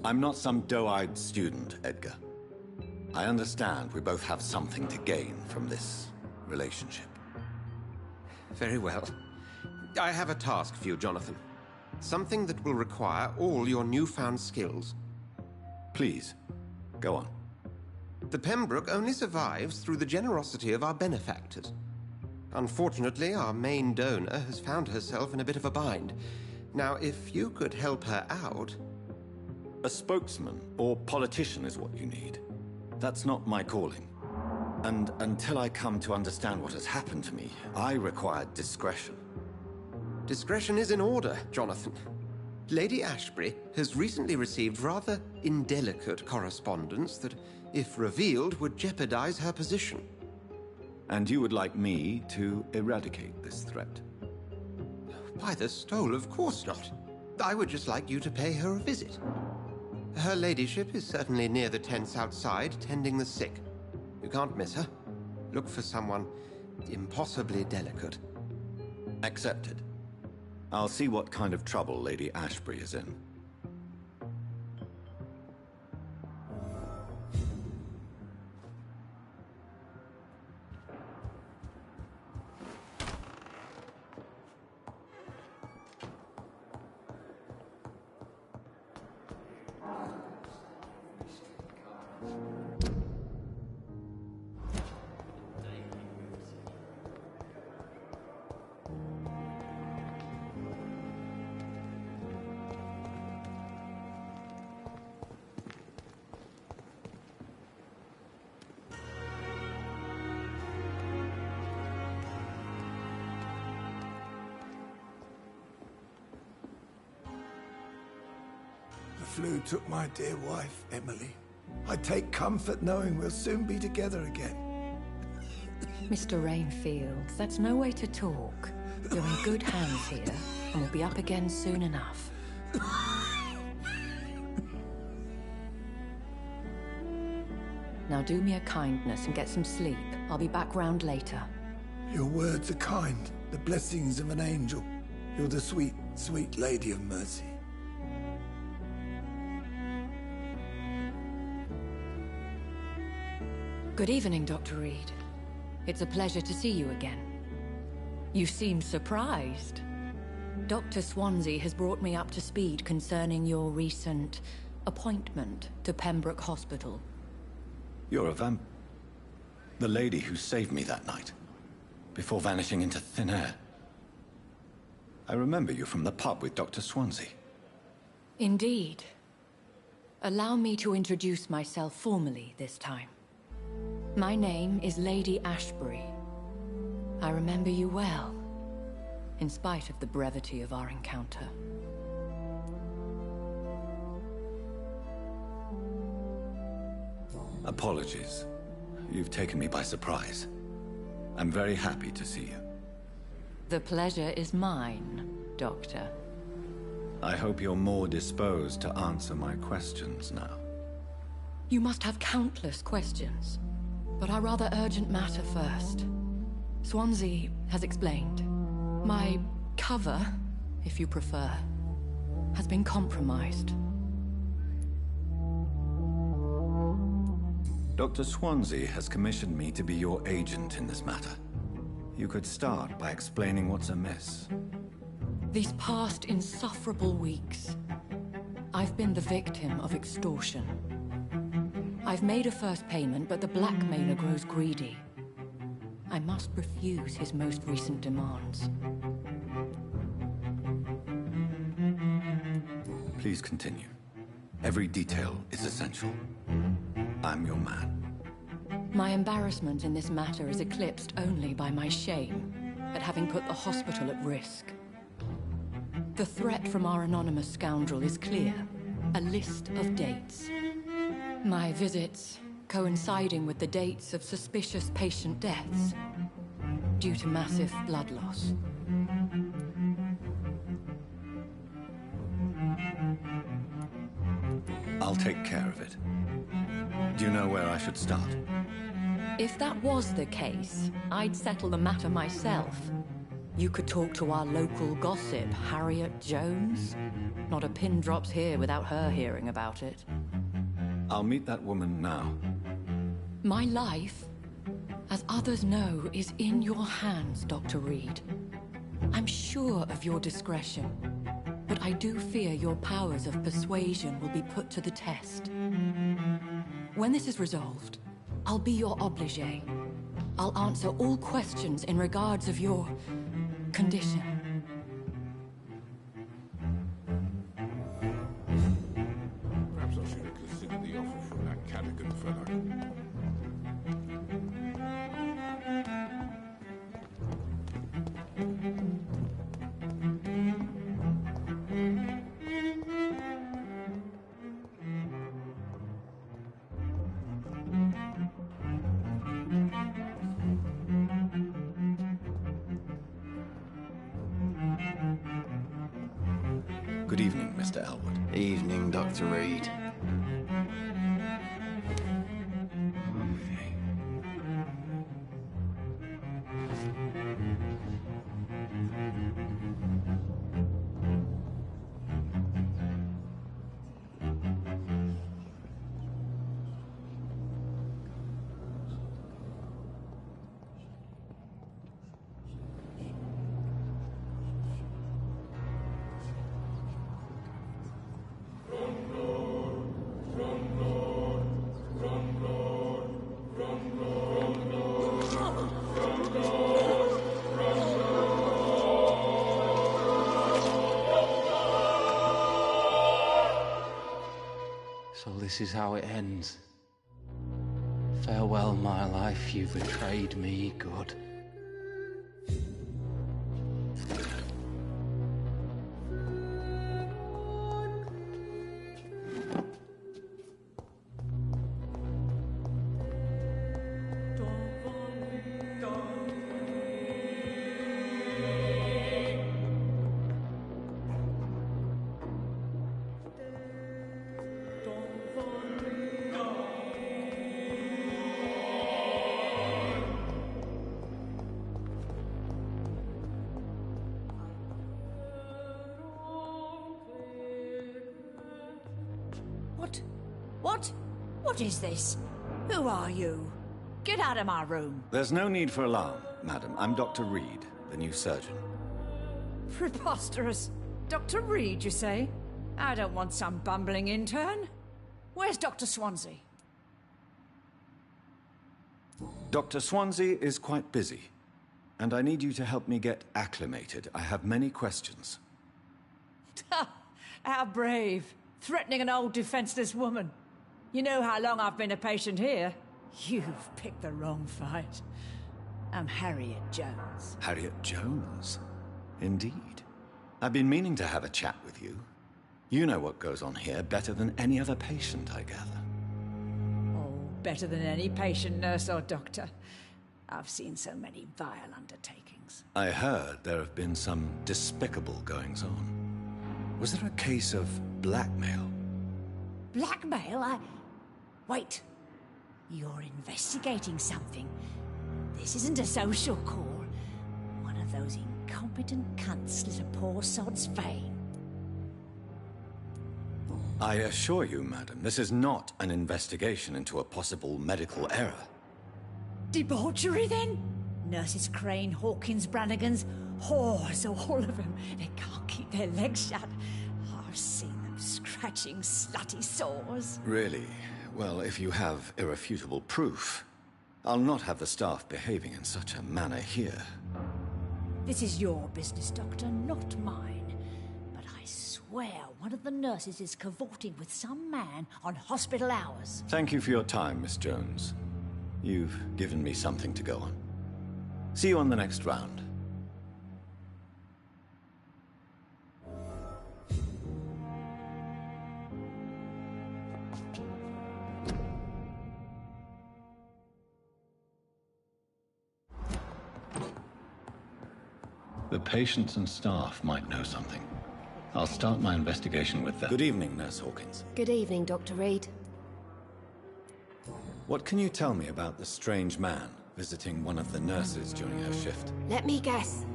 I'm not some doe-eyed student, Edgar. I understand we both have something to gain from this relationship. Very well. I have a task for you, Jonathan. Something that will require all your newfound skills. Please, go on. The Pembroke only survives through the generosity of our benefactors. Unfortunately, our main donor has found herself in a bit of a bind. Now, if you could help her out... A spokesman or politician is what you need. That's not my calling. And until I come to understand what has happened to me, I require discretion. Discretion is in order, Jonathan. Lady Ashbury has recently received rather indelicate correspondence that, if revealed, would jeopardize her position. And you would like me to eradicate this threat? By the stole, of course not. I would just like you to pay her a visit. Her ladyship is certainly near the tents outside, tending the sick. You can't miss her. Look for someone impossibly delicate. Accepted. I'll see what kind of trouble Lady Ashbury is in. The flu took my dear wife, Emily. I take comfort knowing we'll soon be together again. Mr. Rainfield, that's no way to talk. You're in good hands here, and we'll be up again soon enough. Now do me a kindness and get some sleep. I'll be back round later. Your words are kind, the blessings of an angel. You're the sweet, sweet Lady of Mercy. Good evening, Dr. Reed. It's a pleasure to see you again. You seem surprised. Dr. Swansea has brought me up to speed concerning your recent appointment to Pembroke Hospital. You're a vamp... The lady who saved me that night, before vanishing into thin air. I remember you from the pub with Dr. Swansea. Indeed. Allow me to introduce myself formally this time. My name is Lady Ashbury. I remember you well, in spite of the brevity of our encounter. Apologies. You've taken me by surprise. I'm very happy to see you. The pleasure is mine, Doctor. I hope you're more disposed to answer my questions now. You must have countless questions, but our rather urgent matter first. Swansea has explained. My cover, if you prefer, has been compromised. Dr. Swansea has commissioned me to be your agent in this matter. You could start by explaining what's amiss. These past insufferable weeks, I've been the victim of extortion. I've made a first payment, but the blackmailer grows greedy. I must refuse his most recent demands. Please continue. Every detail is essential. I'm your man. My embarrassment in this matter is eclipsed only by my shame at having put the hospital at risk. The threat from our anonymous scoundrel is clear. A list of dates. My visits coinciding with the dates of suspicious patient deaths due to massive blood loss. I'll take care of it. Do you know where I should start? If that was the case, I'd settle the matter myself. You could talk to our local gossip, Harriet Jones. Not a pin drops here without her hearing about it. I'll meet that woman now. My life, as others know, is in your hands, Dr. Reed. I'm sure of your discretion, but I do fear your powers of persuasion will be put to the test. When this is resolved, I'll be your obligé. I'll answer all questions in regards of your condition. Perhaps I should have considered the offer from that Cadogan fellow. Good evening, Mr. Elwood. Evening, Dr. Reed. So this is how it ends. Farewell, my life, you betrayed me, good. What is this? Who are you? Get out of my room. There's no need for alarm, madam. I'm Dr. Reed, the new surgeon. Preposterous. Dr. Reed, you say? I don't want some bumbling intern. Where's Dr. Swansea? Dr. Swansea is quite busy, and I need you to help me get acclimated. I have many questions. How brave. Threatening an old defenseless woman. You know how long I've been a patient here? You've picked the wrong fight. I'm Harriet Jones. Harriet Jones? Indeed. I've been meaning to have a chat with you. You know what goes on here better than any other patient, I gather. Oh, better than any patient, nurse or doctor. I've seen so many vile undertakings. I heard there have been some despicable goings-on. Was there a case of blackmail? Blackmail? Wait. You're investigating something. This isn't a social call. One of those incompetent cunts slit a poor sod's vein. I assure you, madam, this is not an investigation into a possible medical error. Debauchery, then? Nurses Crane, Hawkins, Brannigans, whores, all of them. They can't keep their legs shut. I've seen them scratching slutty sores. Really? Well, if you have irrefutable proof, I'll not have the staff behaving in such a manner here. This is your business, Doctor, not mine. But I swear one of the nurses is cavorting with some man on hospital hours. Thank you for your time, Miss Jones. You've given me something to go on. See you on the next round. The patients and staff might know something. I'll start my investigation with them. Good evening, Nurse Hawkins. Good evening, Dr. Reed. What can you tell me about the strange man visiting one of the nurses during her shift? Let me guess.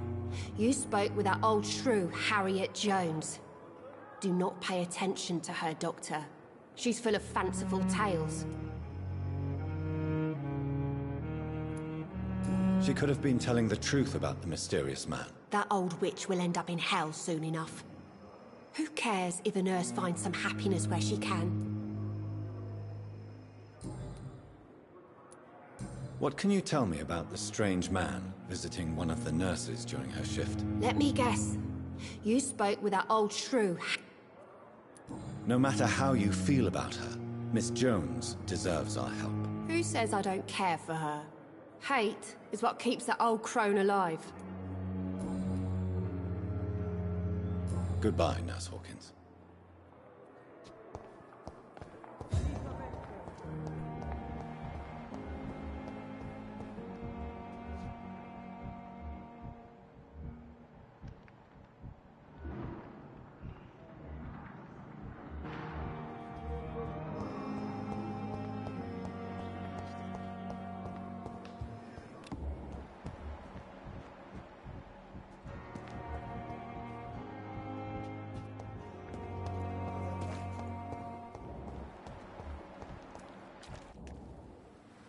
You spoke with that old shrew, Harriet Jones. Do not pay attention to her, Doctor. She's full of fanciful tales. She could have been telling the truth about the mysterious man. That old witch will end up in hell soon enough. Who cares if a nurse finds some happiness where she can? What can you tell me about the strange man visiting one of the nurses during her shift? Let me guess. You spoke with that old shrew. No matter how you feel about her, Miss Jones deserves our help. Who says I don't care for her? Hate is what keeps that old crone alive. Goodbye, Nurse Hawkins.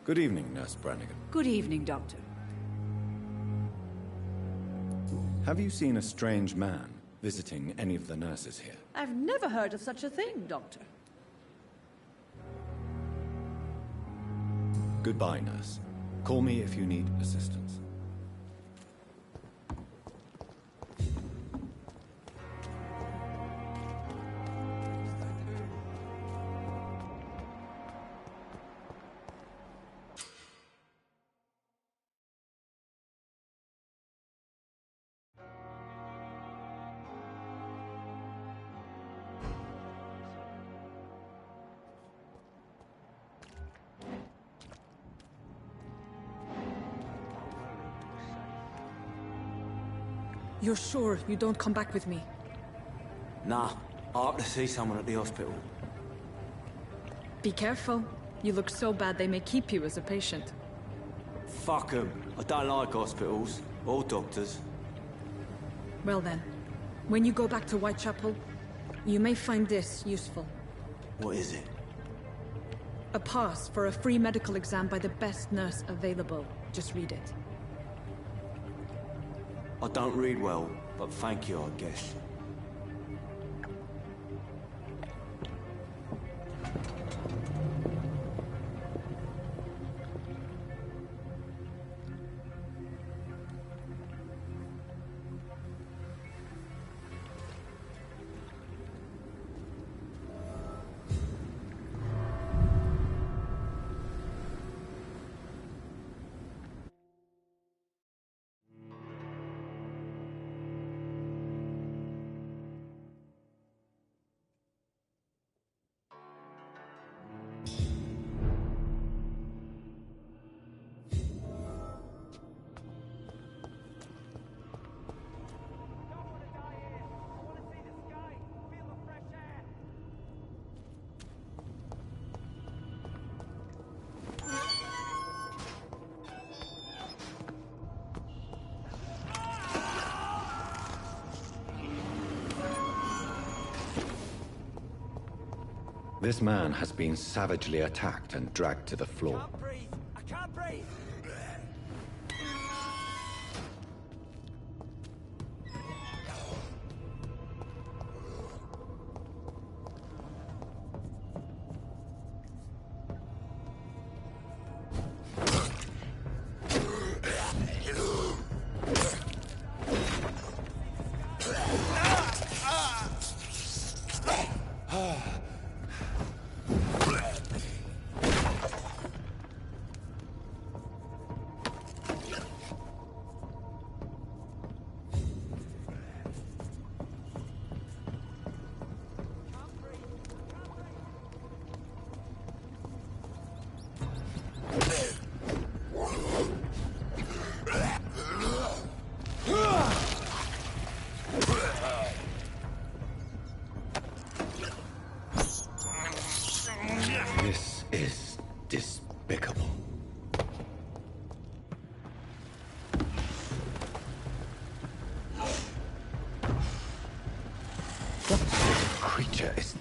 Good evening, Nurse Brannigan. Good evening, Doctor. Have you seen a strange man visiting any of the nurses here? I've never heard of such a thing, Doctor. Goodbye, nurse. Call me if you need assistance. You're sure you don't come back with me? Nah, I ought to see someone at the hospital. Be careful. You look so bad they may keep you as a patient. Fuck 'em. I don't like hospitals, or doctors. Well then, when you go back to Whitechapel, you may find this useful. What is it? A pass for a free medical exam by the best nurse available. Just read it. I don't read well, but thank you, I guess. This man has been savagely attacked and dragged to the floor. I can't breathe!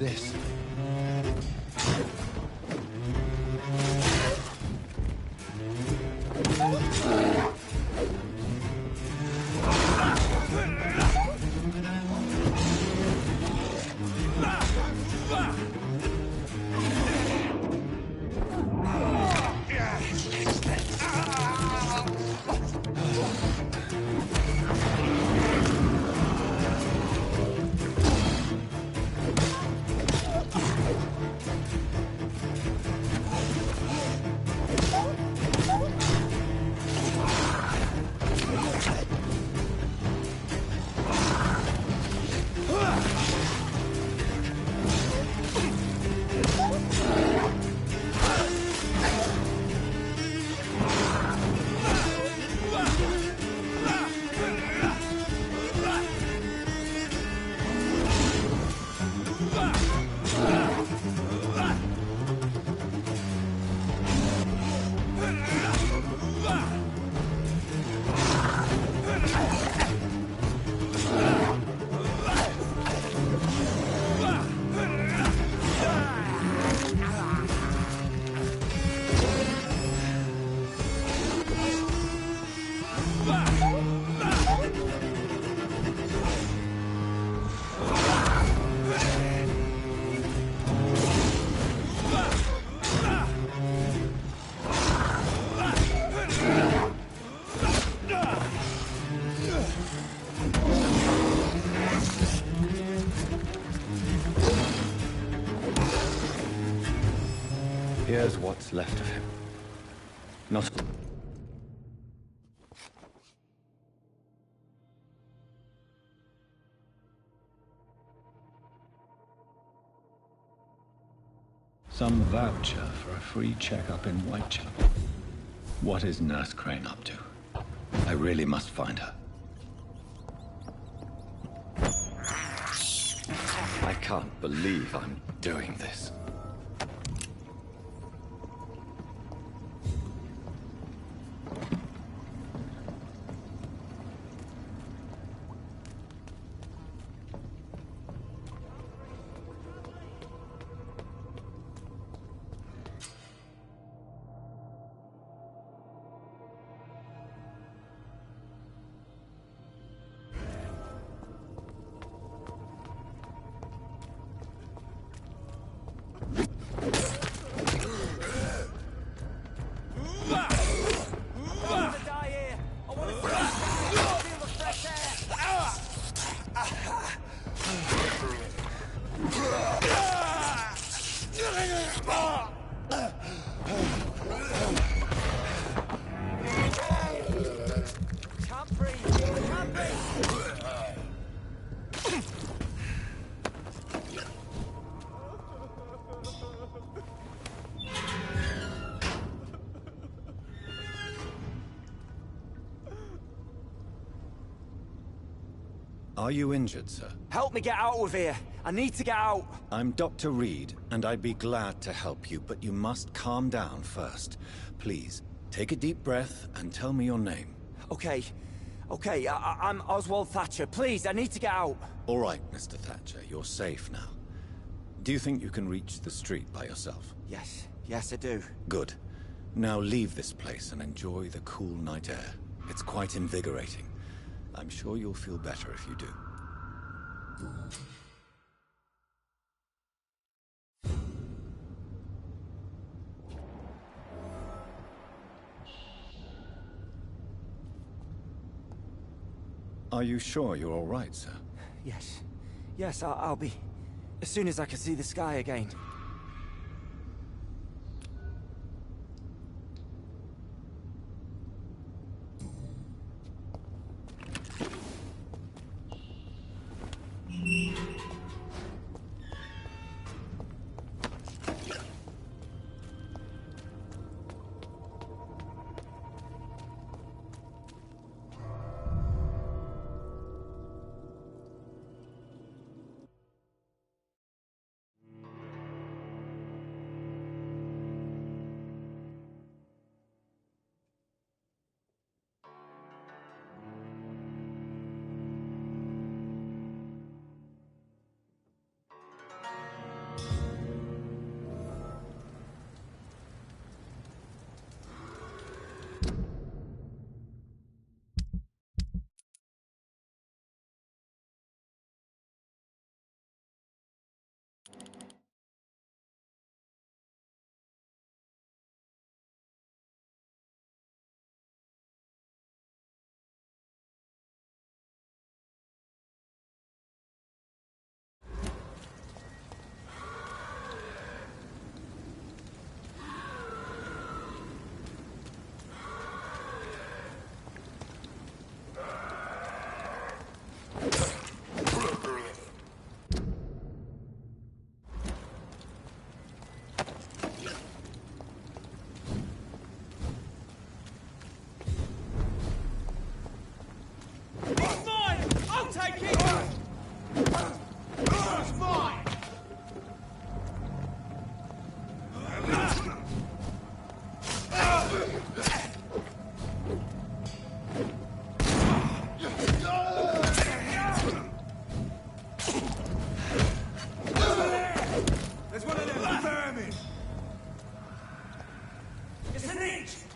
this? Here's what's left of him. Not... Some voucher for a free checkup in Whitechapel. What is Nurse Crane up to? I really must find her. I can't believe I'm doing this. Are you injured, sir? Help me get out of here. I need to get out. I'm Dr. Reed, and I'd be glad to help you, but you must calm down first. Please, take a deep breath and tell me your name. Okay. I'm Oswald Thatcher. Please, I need to get out. All right, Mr. Thatcher, you're safe now. Do you think you can reach the street by yourself? Yes, I do. Good. Now leave this place and enjoy the cool night air. It's quite invigorating. I'm sure you'll feel better if you do. Are you sure you're all right, sir? Yes, I'll be... as soon as I can see the sky again.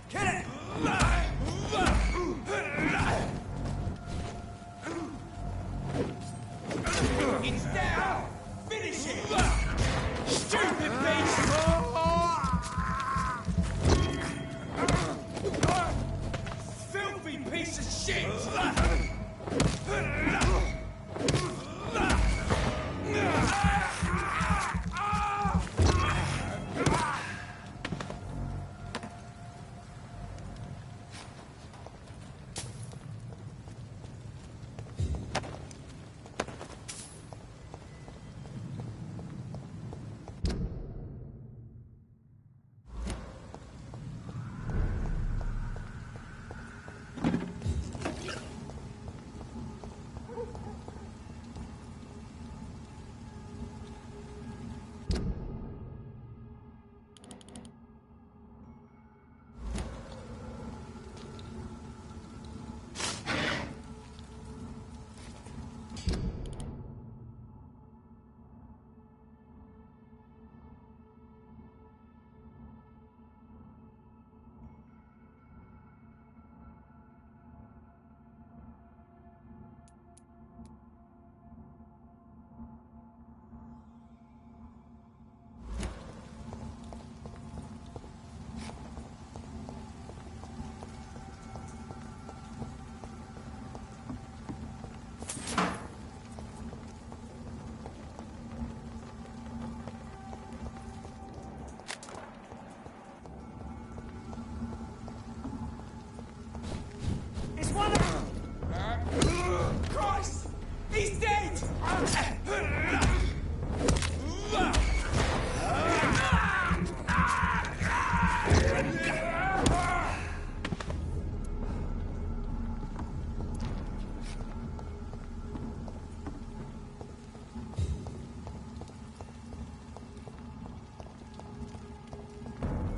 Kill it! It's down! Finish it! Stupid beast! Filthy piece of shit! Christ! He's dead!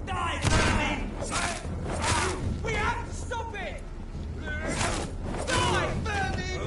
Die, vermin! We have to stop it! Die, vermin!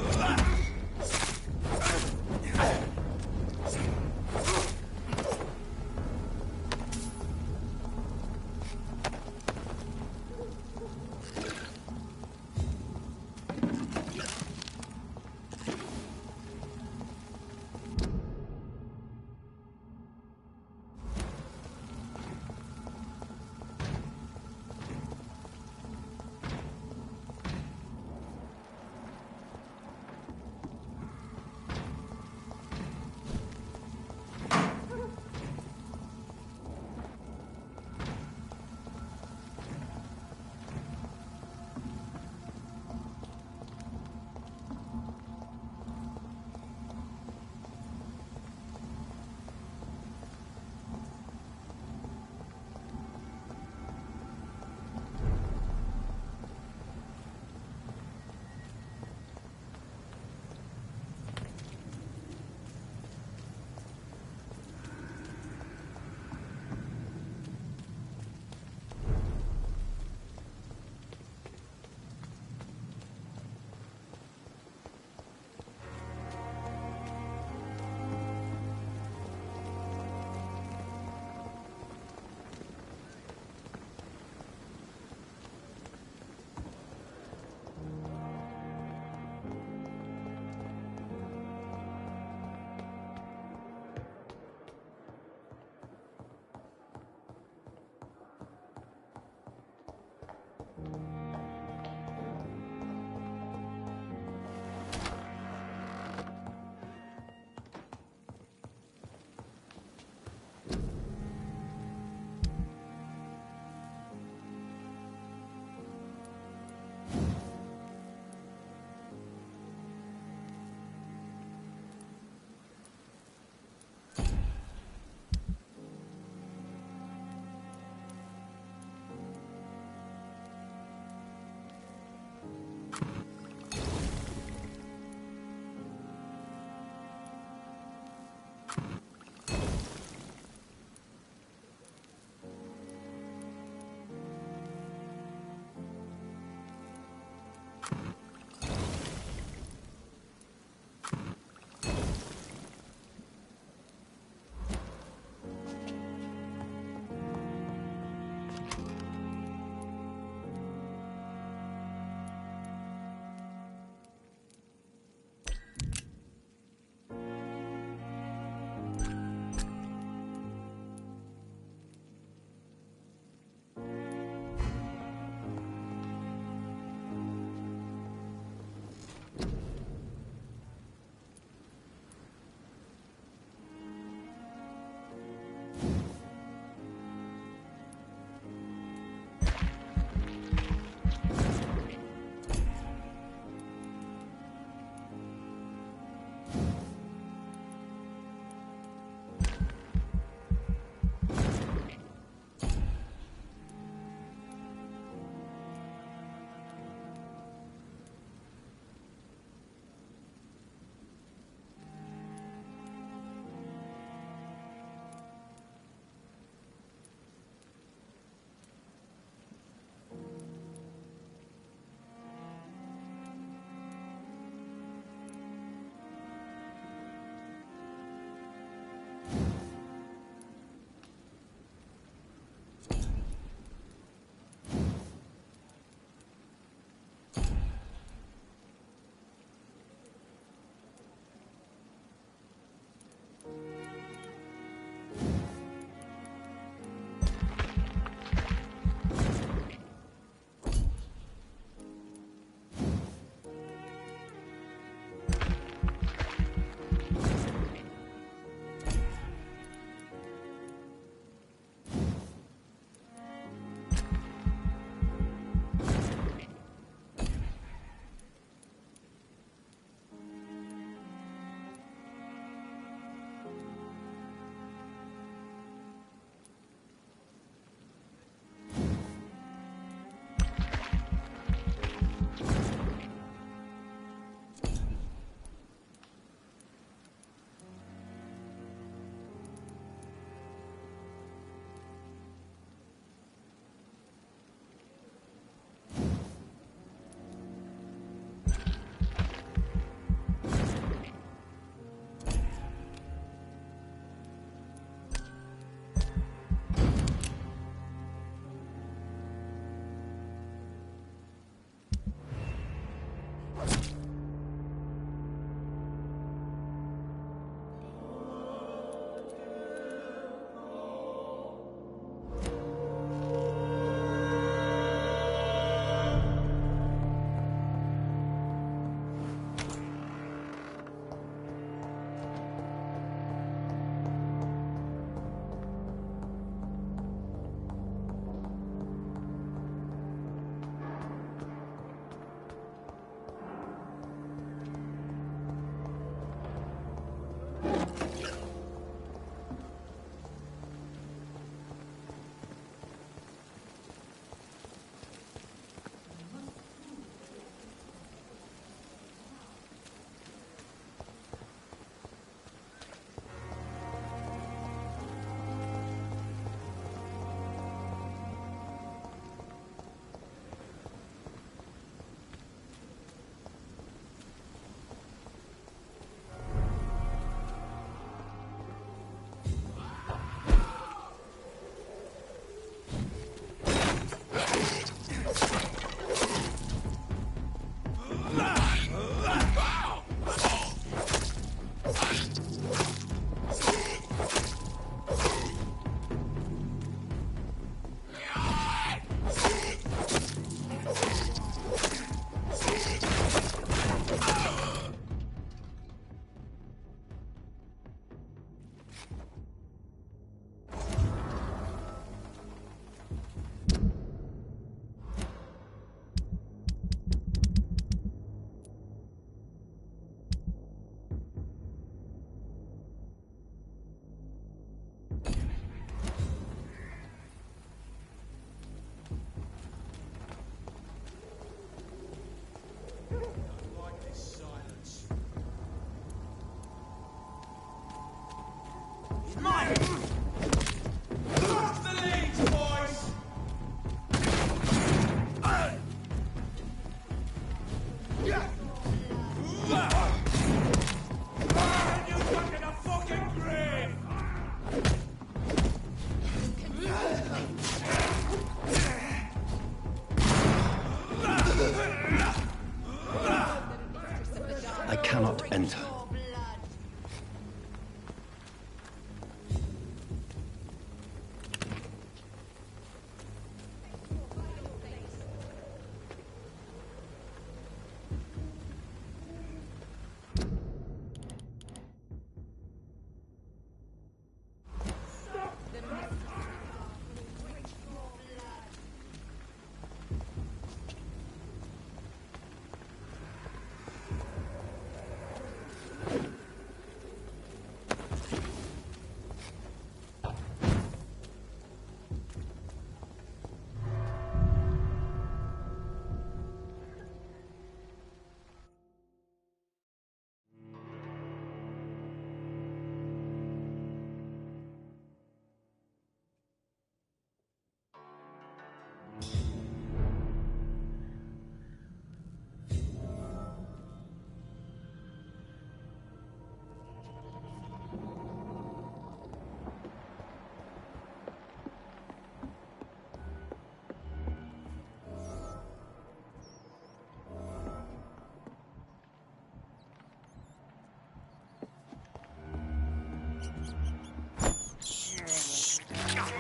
Enter.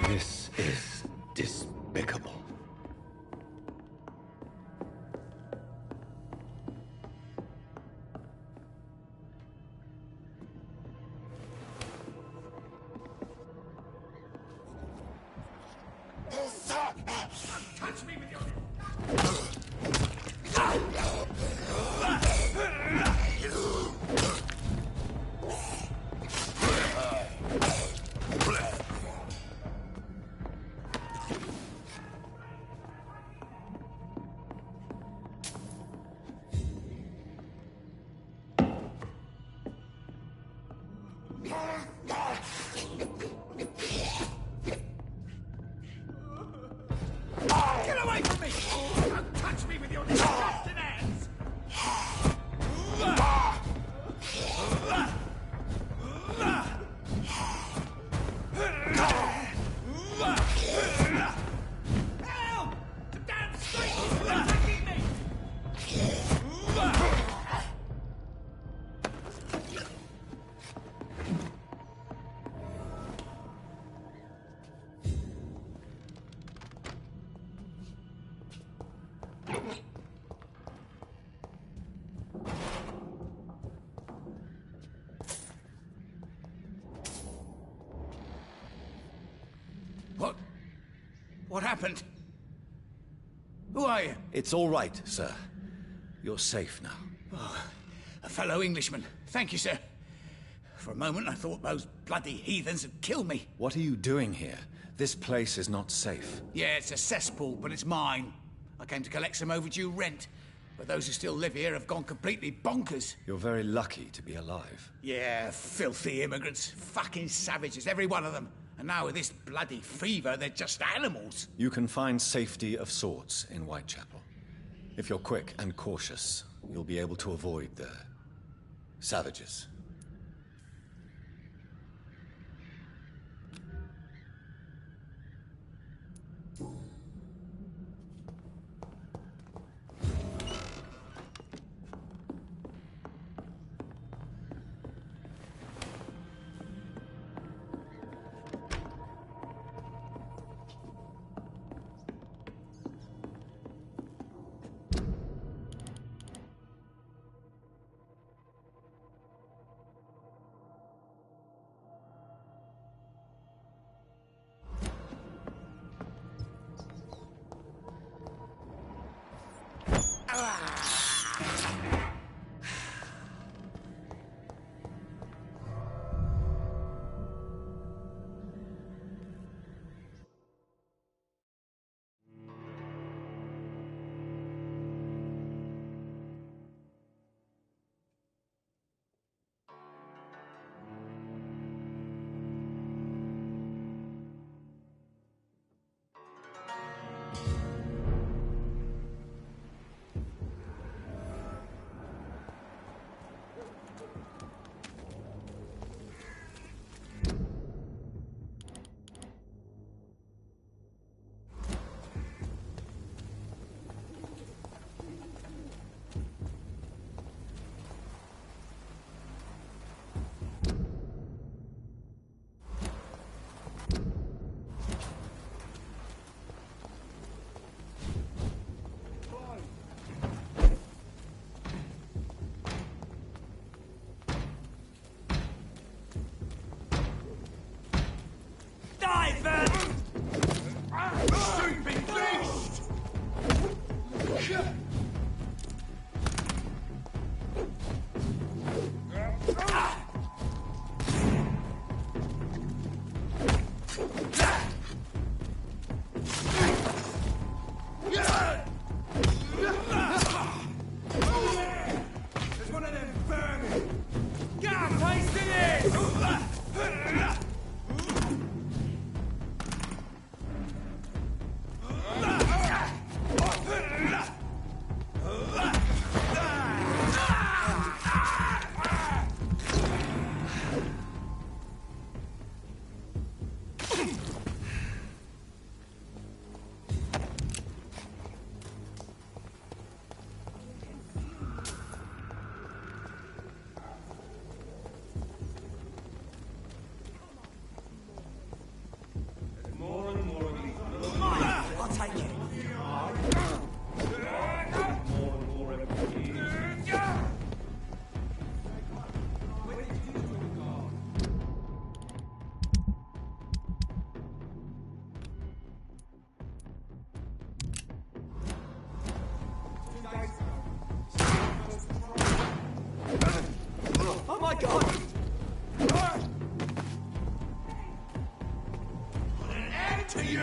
This is despicable. Touch me with your... Get away from me! Don't touch me with your disgusting hands! Help! The damn snake is attacking me! What happened? Who are you? It's all right, sir. You're safe now. Oh, a fellow Englishman. Thank you, sir. For a moment, I thought those bloody heathens had killed me. What are you doing here? This place is not safe. Yeah, it's a cesspool, but it's mine. I came to collect some overdue rent, but those who still live here have gone completely bonkers. You're very lucky to be alive. Yeah, filthy immigrants. Fucking savages, every one of them. And now with this bloody fever, they're just animals. You can find safety of sorts in Whitechapel. If you're quick and cautious, you'll be able to avoid the savages. Oh my god! An end to you!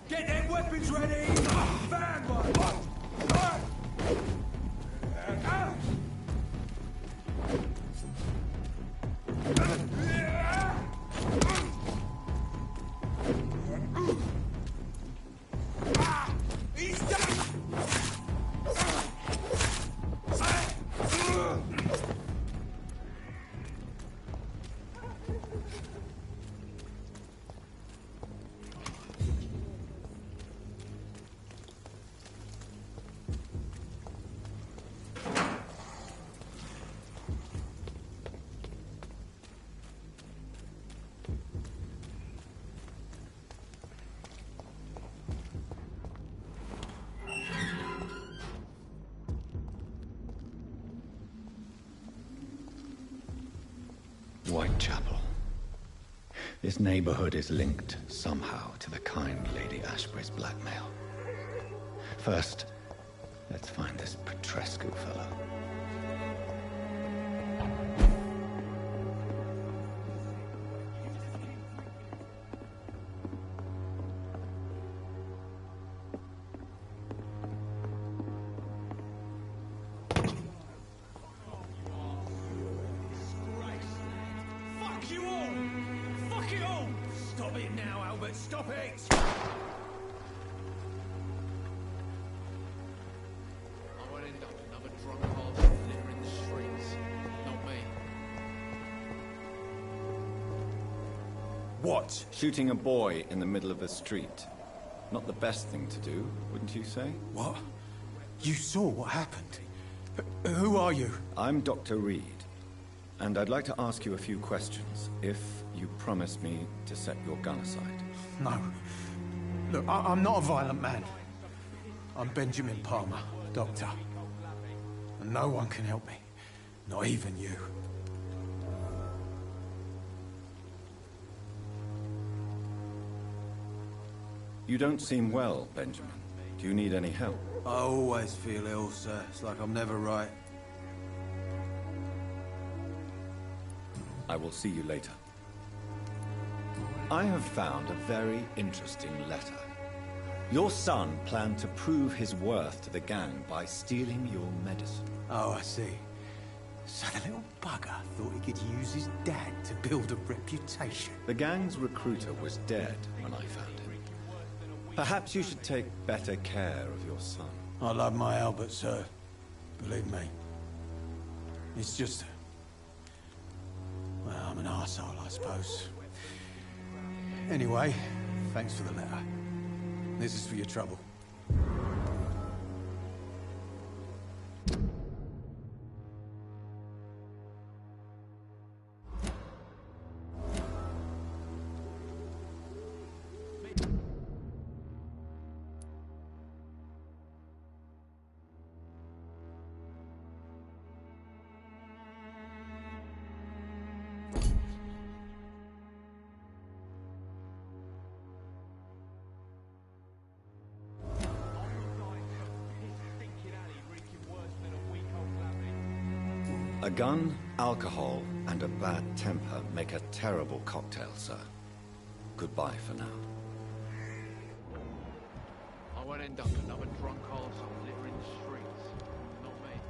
Get them weapons ready! Van one! He's done! Whitechapel. This neighborhood is linked somehow to the kind Lady Ashbury's blackmail. First, let's find this Petrescu fellow. Fuck you all! Fuck it all! Stop it now, Albert! Stop it! I won't end up another drunk hard litter in the streets. Not me. What? Shooting a boy in the middle of a street. Not the best thing to do, wouldn't you say? What? You saw what happened? Who are you? I'm Dr. Reed, and I'd like to ask you a few questions, if you promise me to set your gun aside. No. Look, I'm not a violent man. I'm Benjamin Palmer, doctor. And no one can help me. Not even you. You don't seem well, Benjamin. Do you need any help? I always feel ill, sir. It's like I'm never right. I will see you later. I have found a very interesting letter. Your son planned to prove his worth to the gang by stealing your medicine. Oh, I see. So the little bugger thought he could use his dad to build a reputation. The gang's recruiter was dead when I found him. Perhaps you should take better care of your son. I love my Albert, sir. Believe me. It's just... well, I'm an arsehole, I suppose. Anyway, thanks for the letter. This is for your trouble. A gun, alcohol, and a bad temper make a terrible cocktail, sir. Goodbye for now. I won't end up another drunk arsehole littering the streets. Not me.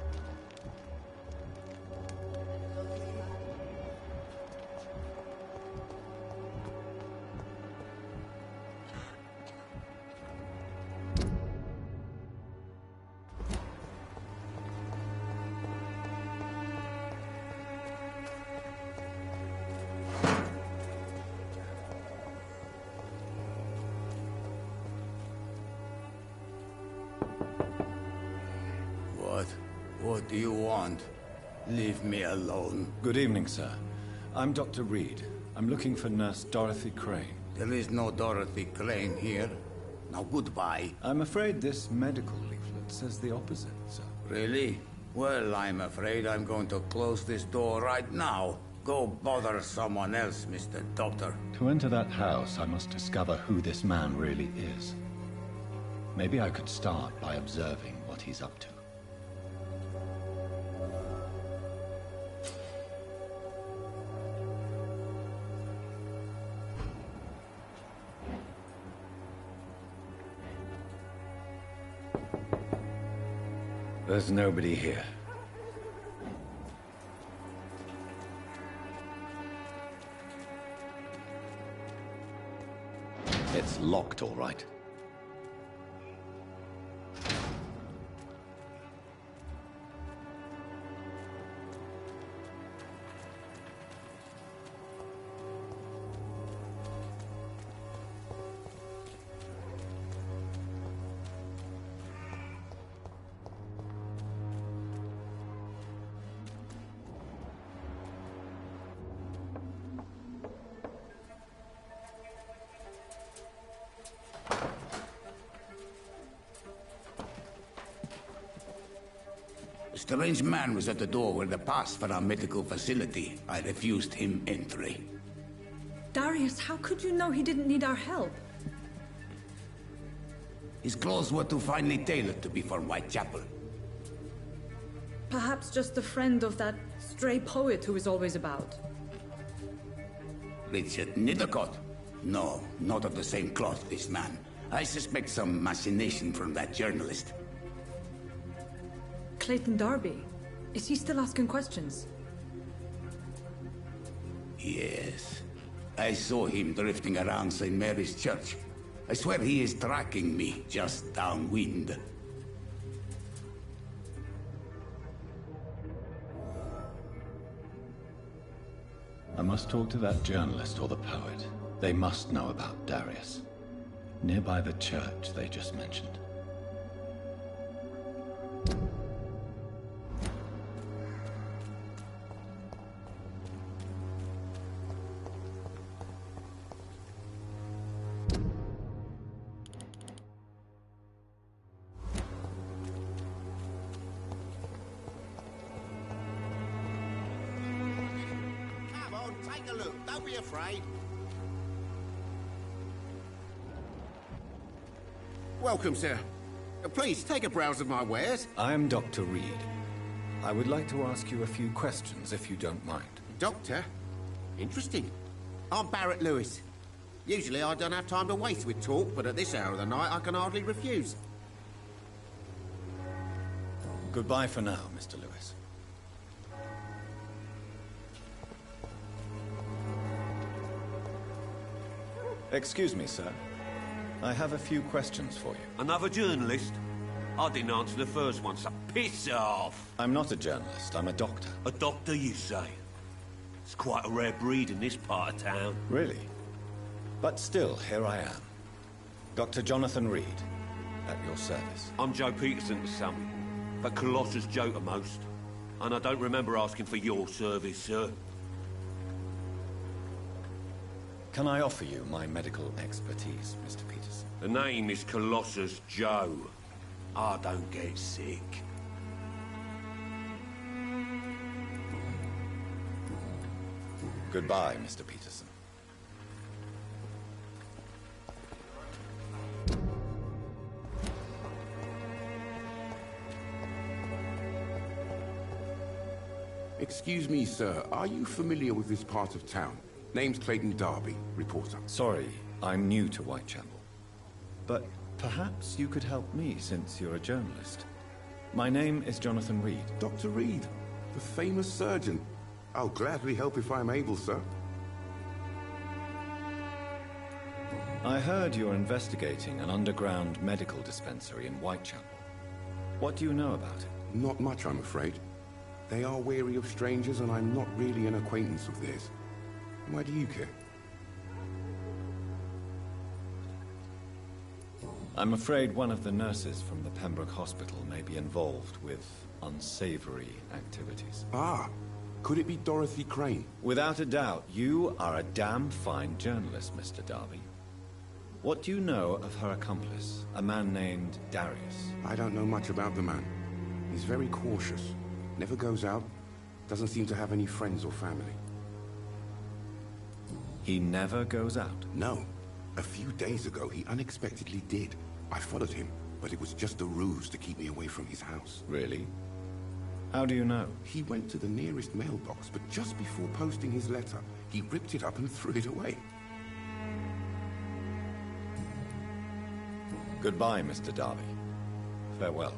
What do you want? Leave me alone. Good evening, sir. I'm Dr. Reed. I'm looking for Nurse Dorothy Crane. There is no Dorothy Crane here. Now goodbye. I'm afraid this medical leaflet says the opposite, sir. Really? Well, I'm afraid I'm going to close this door right now. Go bother someone else, Mr. Doctor. To enter that house, I must discover who this man really is. Maybe I could start by observing what he's up to. There's nobody here. It's locked, all right. A strange man was at the door with a pass for our medical facility. I refused him entry. Darius, how could you know he didn't need our help? His clothes were too finely tailored to be for Whitechapel. Perhaps just a friend of that stray poet who is always about. Richard Nithercott? No, not of the same cloth, this man. I suspect some machination from that journalist. Clayton Darby. Is he still asking questions? Yes. I saw him drifting around St. Mary's Church. I swear he is tracking me just downwind. I must talk to that journalist or the poet. They must know about Darius. Nearby the church they just mentioned. Take a look. Don't be afraid. Welcome, sir. Please, take a browse of my wares. I am Dr. Reed. I would like to ask you a few questions, if you don't mind. Doctor? Interesting. I'm Barrett Lewis. Usually I don't have time to waste with talk, but at this hour of the night I can hardly refuse. Goodbye for now, Mr. Lewis. Excuse me, sir. I have a few questions for you. Another journalist? I didn't answer the first one, so piss off! I'm not a journalist, I'm a doctor. A doctor, you say? It's quite a rare breed in this part of town. Really? But still, here I am. Dr. Jonathan Reed, at your service. I'm Joe Peterson to some, but Colossus Joe to most. And I don't remember asking for your service, sir. Can I offer you my medical expertise, Mr. Peterson? The name is Colossus Joe. I don't get sick. Goodbye, Mr. Peterson. Excuse me, sir. Are you familiar with this part of town? Name's Clayton Darby, reporter. Sorry, I'm new to Whitechapel. But perhaps you could help me since you're a journalist. My name is Jonathan Reed. Dr. Reed, the famous surgeon. I'll gladly help if I'm able, sir. I heard you're investigating an underground medical dispensary in Whitechapel. What do you know about it? Not much, I'm afraid. They are wary of strangers, and I'm not really an acquaintance of theirs. Why do you care? I'm afraid one of the nurses from the Pembroke Hospital may be involved with unsavory activities. Ah, could it be Dorothy Crane? Without a doubt, you are a damn fine journalist, Mr. Darby. What do you know of her accomplice, a man named Darius? I don't know much about the man. He's very cautious. Never goes out. Doesn't seem to have any friends or family. He never goes out? No. A few days ago, he unexpectedly did. I followed him, but it was just a ruse to keep me away from his house. Really? How do you know? He went to the nearest mailbox, but just before posting his letter, he ripped it up and threw it away. Goodbye, Mr. Darby. Farewell.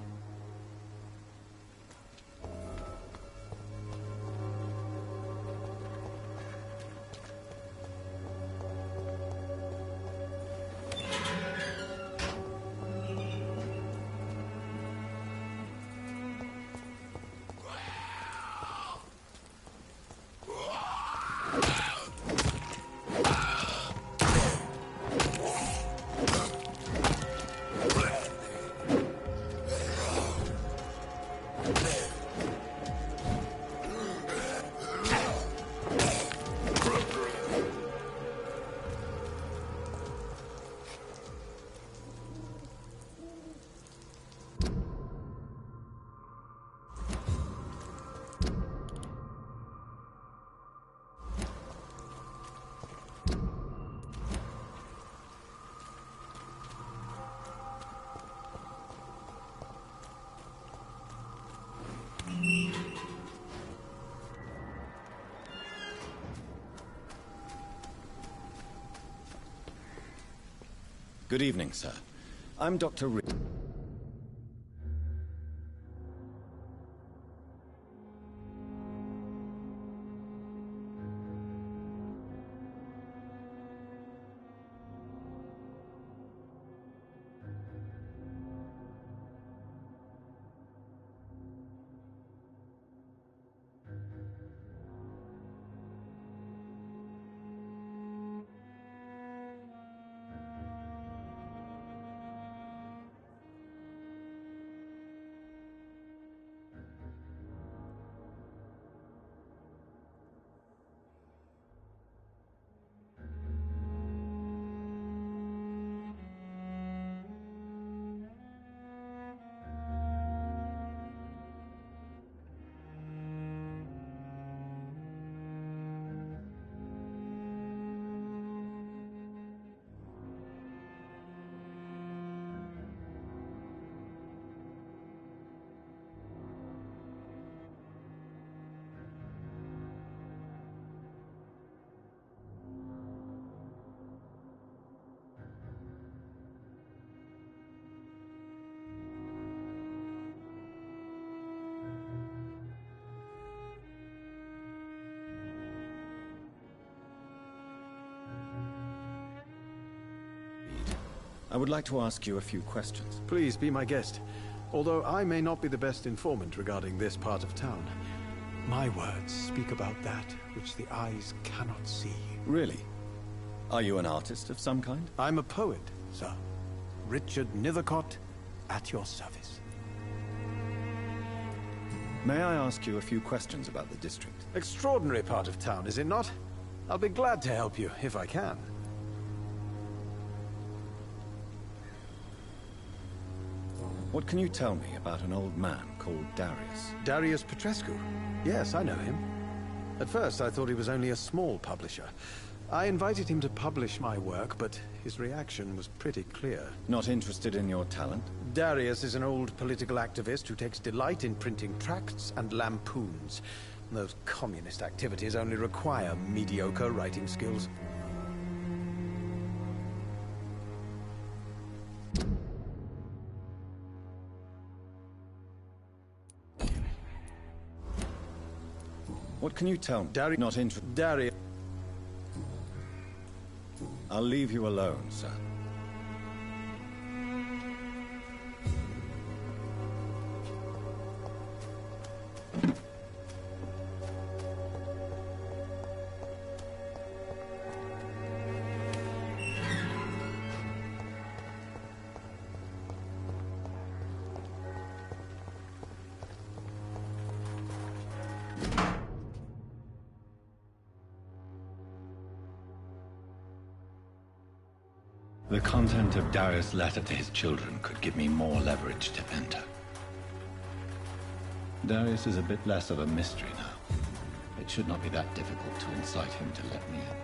Good evening, sir. I'm Dr. Reed. I would like to ask you a few questions. Please be my guest. Although I may not be the best informant regarding this part of town, my words speak about that which the eyes cannot see. Really? Are you an artist of some kind? I'm a poet, sir. Richard Nethercott, at your service. May I ask you a few questions about the district? Extraordinary part of town, is it not? I'll be glad to help you, if I can. What can you tell me about an old man called Darius? Darius Petrescu? Yes, I know him. At first, I thought he was only a small publisher. I invited him to publish my work, but his reaction was pretty clear. Not interested in your talent? Darius is an old political activist who takes delight in printing tracts and lampoons. Those communist activities only require mediocre writing skills. What can you tell me? Darius. Not interested. Darius. I'll leave you alone, sir. The content of Darius' letter to his children could give me more leverage to enter. Darius is a bit less of a mystery now. It should not be that difficult to incite him to let me in.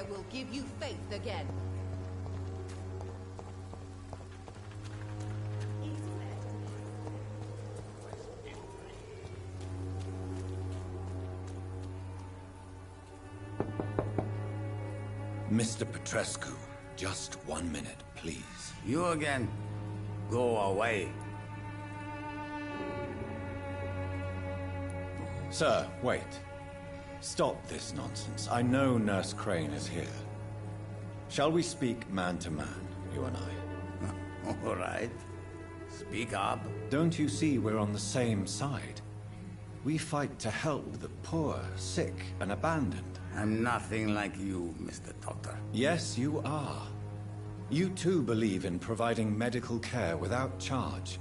Will give you faith again. Mr. Petrescu, just 1 minute, please. You again? Go away. Sir, wait. Stop this nonsense. I know Nurse Crane is here. Shall we speak man to man, you and I? All right. Speak up. Don't you see we're on the same side? We fight to help the poor, sick, and abandoned. I'm nothing like you, Mr. Doctor. Yes, you are. You too believe in providing medical care without charge.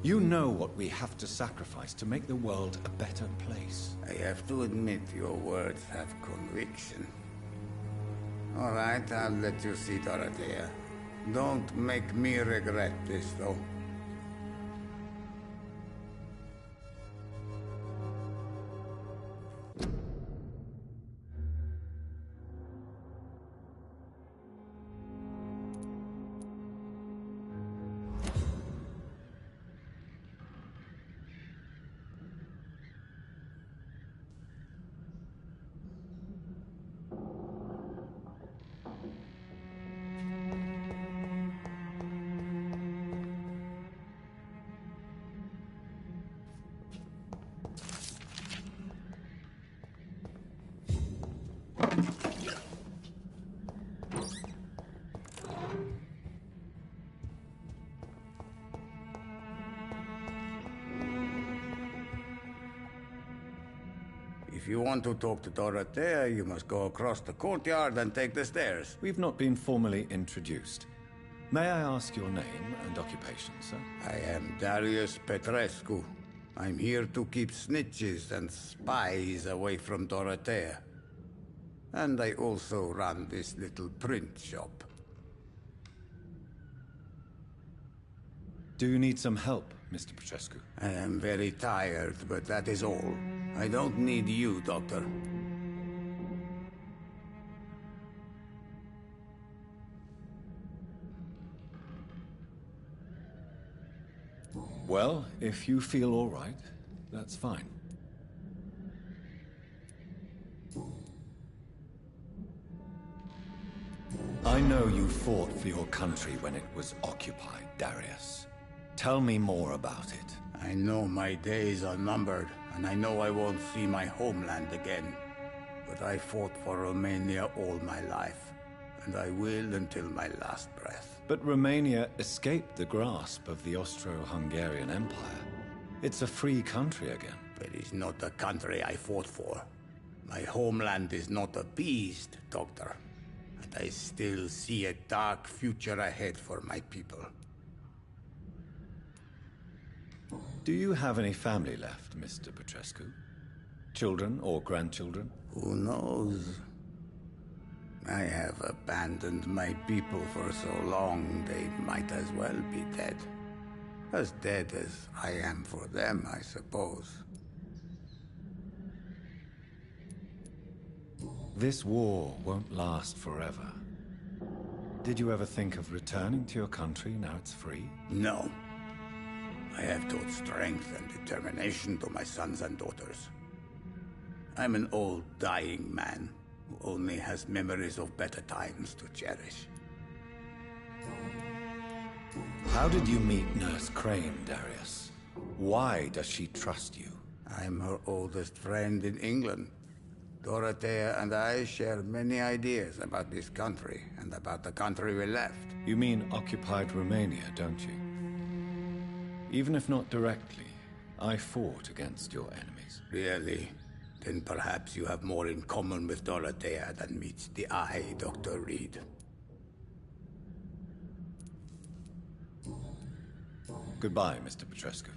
You know what we have to sacrifice to make the world a better place. I have to admit your words have conviction. All right, I'll let you see Dorothea. Don't make me regret this, though. If you want to talk to Dorothea, you must go across the courtyard and take the stairs. We've not been formally introduced. May I ask your name and occupation, sir? I am Darius Petrescu. I'm here to keep snitches and spies away from Dorothea. And I also run this little print shop. Do you need some help, Mr. Petrescu? I am very tired, but that is all. I don't need you, Doctor. Well, if you feel all right, that's fine. I know you fought for your country when it was occupied, Darius. Tell me more about it. I know my days are numbered, and I know I won't see my homeland again. But I fought for Romania all my life, and I will until my last breath. But Romania escaped the grasp of the Austro-Hungarian Empire. It's a free country again. It is not the country I fought for. My homeland is not appeased, Doctor. And I still see a dark future ahead for my people. Do you have any family left, Mr. Petrescu? Children or grandchildren? Who knows? I have abandoned my people for so long, they might as well be dead. As dead as I am for them, I suppose. This war won't last forever. Did you ever think of returning to your country now it's free? No. I have taught strength and determination to my sons and daughters. I'm an old, dying man who only has memories of better times to cherish. How did you meet Nurse Crane, Darius? Why does she trust you? I'm her oldest friend in England. Dorothea and I share many ideas about this country and about the country we left. You mean occupied Romania, don't you? Even if not directly, I fought against your enemies. Really? Then perhaps you have more in common with Dorothea than meets the eye, Dr. Reed. Goodbye, Mr. Petrescu.